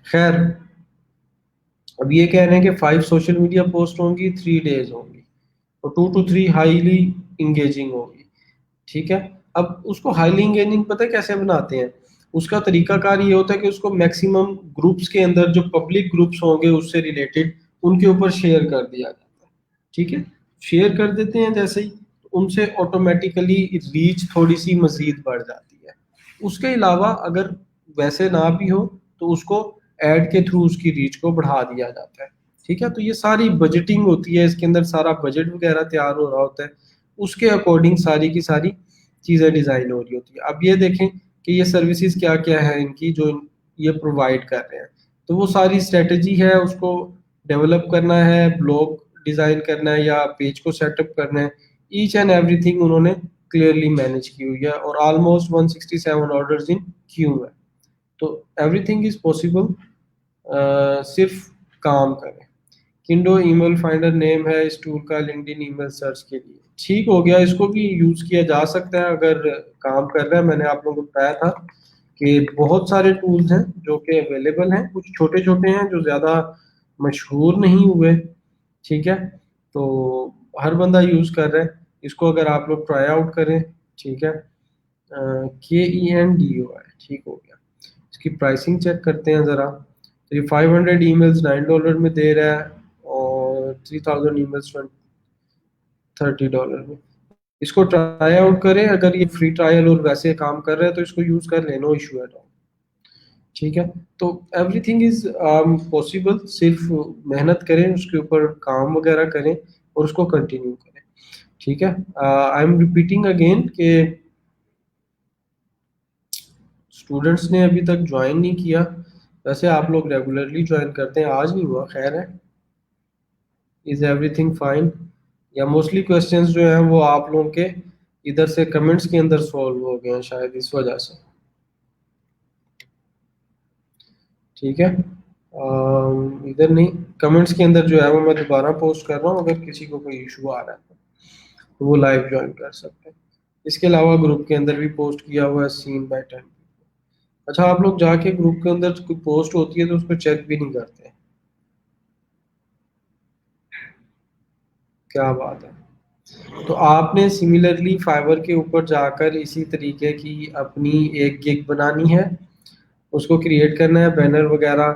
खैर, अब ये कह रहे हैं कि 5 सोशल मीडिया पोस्ट होंगी, 3 डेज होंगी, और 2 to 3 हाईली इंगेजिंग होगी। ठीक है, अब उसको हाईली इंगेजिंग पता है कैसे बनाते हैं, उसका तरीकाकार ये होता है कि उसको मैक्सिमम ग्रुप्स के अंदर जो पब्लिक ग्रुप्स होंगे उससे रिलेटेड उनके ऊपर शेयर कर दिया जाता है। ठीक है, शेयर कर देते हैं जैसे ही, उनसे ऑटोमेटिकली रीच थोड़ी सी मजीद बढ़ जाती है। उसके अलावा अगर वैसे ना भी हो तो उसको ऐड के थ्रू उसकी रीच को बढ़ा दिया जाता है। ठीक है, तो ये सारी बजटिंग होती है, इसके अंदर सारा बजट वगैरह तैयार हो रहा होता है, उसके अकॉर्डिंग सारी की सारी चीज़ें डिज़ाइन हो रही होती है। अब ये देखें कि ये सर्विसेज क्या क्या है इनकी जो ये प्रोवाइड कर रहे हैं, तो वो सारी स्ट्रेटजी है, उसको डेवलप करना है, ब्लॉग डिज़ाइन करना है या पेज को सेटअप करना है, ईच एंड एवरीथिंग उन्होंने क्लियरली मैनेज की हुई है, और ऑलमोस्ट 167 ऑर्डर्स इन क्यू है। तो एवरीथिंग इज पॉसिबल, सिर्फ काम करें। किंडो ईमेल फाइंडर नेम है इस टूल का लिंक्डइन ईमेल सर्च के लिए। ठीक हो गया, इसको भी यूज किया जा सकता है अगर काम कर रहा है। मैंने आप लोगों को बताया था कि बहुत सारे टूल्स हैं जो कि अवेलेबल हैं, कुछ छोटे छोटे हैं जो ज़्यादा मशहूर नहीं हुए। ठीक है, तो हर बंदा यूज कर रहा है इसको, अगर आप लोग ट्राई आउट करें। ठीक है, KENDO है, ठीक हो गया। इसकी प्राइसिंग चेक करते हैं ज़रा, तो ये 500 ईमेल्स $9 में दे रहा है, और 3000 ईमेल्स $30 में। इसको ट्राई आउट करें, अगर ये फ्री ट्रायल और वैसे काम कर रहा है तो इसको यूज़ कर लें, नो इशू एट ऑल। ठीक है, तो एवरीथिंग इज पॉसिबल, सिर्फ मेहनत करें, उसके ऊपर काम वगैरह करें और उसको कंटिन्यू करें। ठीक है, आई एम रिपीटिंग अगेन कि स्टूडेंट्स ने अभी तक ज्वाइन नहीं किया, वैसे आप लोग रेगुलरली ज्वाइन करते हैं, आज नहीं हुआ, खैर है। इज एवरीथिंग फाइन, या मोस्टली क्वेश्चंस जो हैं वो आप लोगों के इधर से कमेंट्स के अंदर सॉल्व हो गए हैं शायद इस वजह से। ठीक है, इधर नहीं, कमेंट्स के अंदर जो है वो मैं दोबारा पोस्ट कर रहा हूँ, अगर किसी को कोई इशू आ रहा है तो वो लाइव ज्वाइन कर सकते हैं। इसके अलावा ग्रुप के अंदर भी पोस्ट किया हुआ है सीन बाय 10। अच्छा, आप लोग जाके ग्रुप के अंदर कोई पोस्ट होती है तो उसको चेक भी नहीं करते, क्या बात है। तो आपने सिमिलरली फाइवर के ऊपर जाकर इसी तरीके की अपनी एक गिग बनानी है, उसको क्रिएट करना है, बैनर वगैरह,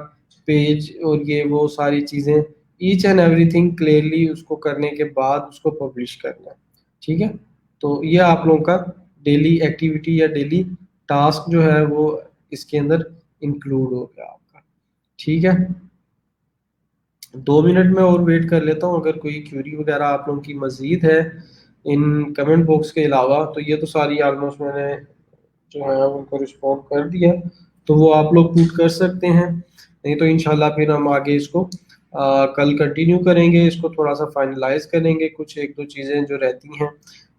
पेज और ये वो सारी चीज़ें, ईच एंड एवरीथिंग क्लियरली उसको करने के बाद उसको पब्लिश करना है। ठीक है, तो ये आप लोगों का डेली एक्टिविटी या डेली टास्क जो है वो इसके अंदर इंक्लूड हो गया आपका। ठीक है, 2 मिनट में और वेट कर लेता हूँ, अगर कोई क्यूरी वगैरह आप लोगों की मज़ीद है इन कमेंट बॉक्स के अलावा, तो ये तो सारी ऑलमोस्ट मैंने जो है उनको रिस्पॉन्ड कर दिया, तो वो आप लोग पुट कर सकते हैं। नहीं तो इंशाल्लाह फिर हम आगे इसको कल कंटिन्यू करेंगे, इसको थोड़ा सा फाइनलाइज करेंगे, कुछ एक दो चीज़ें जो रहती हैं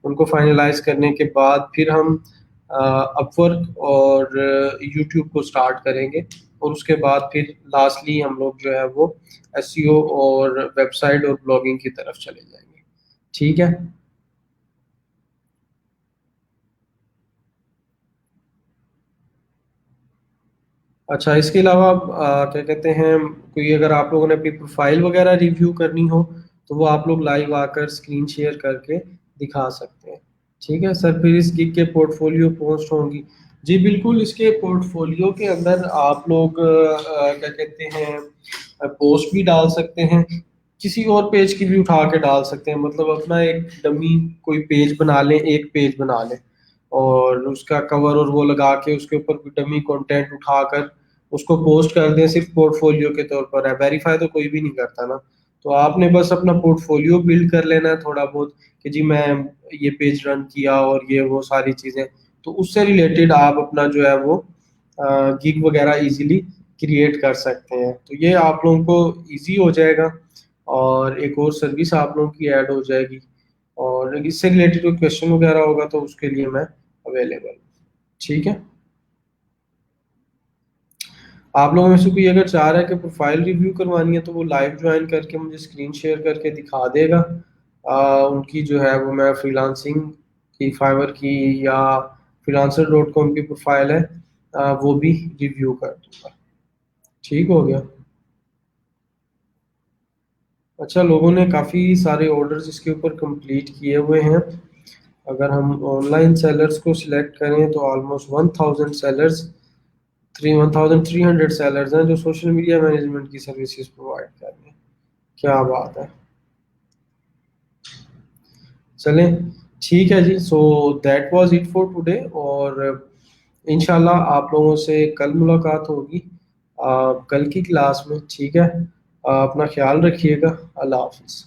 उनको फाइनलाइज करने के बाद फिर हम अपवर्क और यूट्यूब को स्टार्ट करेंगे, और उसके बाद फिर लास्टली हम लोग जो है वो एसईओ और वेबसाइट और ब्लॉगिंग की तरफ चले जाएंगे। ठीक है, अच्छा, इसके अलावा क्या कहते हैं, कोई अगर आप लोगों ने अपनी प्रोफाइल वगैरह रिव्यू करनी हो तो वो आप लोग लाइव आकर स्क्रीन शेयर करके दिखा सकते हैं। ठीक है सर, फिर इस गिग के पोर्टफोलियो पोस्ट होंगी। जी बिल्कुल, इसके पोर्टफोलियो के अंदर आप लोग क्या कहते हैं, पोस्ट भी डाल सकते हैं, किसी और पेज की भी उठा के डाल सकते हैं। मतलब अपना एक डमी कोई पेज बना लें, एक पेज बना लें और उसका कवर और वो लगा के उसके ऊपर कोई डमी कंटेंट उठाकर उसको पोस्ट कर दें, सिर्फ पोर्टफोलियो के तौर पर है, वेरीफाई तो कोई भी नहीं करता ना। तो आपने बस अपना पोर्टफोलियो बिल्ड कर लेना है थोड़ा बहुत, कि जी मैं ये पेज रन किया और ये वो सारी चीज़ें, तो उससे रिलेटेड आप अपना जो है वो गिग वगैरह इजीली क्रिएट कर सकते हैं। तो ये आप लोगों को इजी हो जाएगा और एक और सर्विस आप लोगों की ऐड हो जाएगी। और इससे रिलेटेड कोई क्वेश्चन वगैरह होगा तो उसके लिए मैं अवेलेबल। ठीक है, आप लोगों में से कोई अगर चाह रहा है कि प्रोफाइल रिव्यू करवानी है तो वो लाइव ज्वाइन करके मुझे स्क्रीन शेयर करके दिखा देगा। उनकी जो है वो मैं फ्रीलांसिंग की, फाइवर की या freelancer.com की प्रोफाइल है, वो भी रिव्यू कर दूंगा। ठीक हो गया। अच्छा, लोगों ने काफ़ी सारे ऑर्डर्स इसके ऊपर कंप्लीट किए हुए हैं। अगर हम ऑनलाइन सेलर्स को सिलेक्ट करें तो ऑलमोस्ट 1000 सेलर्स, 1300 सेलर्स हैं जो सोशल मीडिया मैनेजमेंट की सर्विसेज प्रोवाइड कर रहे हैं। क्या बात है। चलें, ठीक है जी। So that was it for today, और इंशाल्लाह आप लोगों से कल मुलाकात होगी कल की क्लास में। ठीक है, अपना ख्याल रखिएगा। अल्लाह हाफिज़।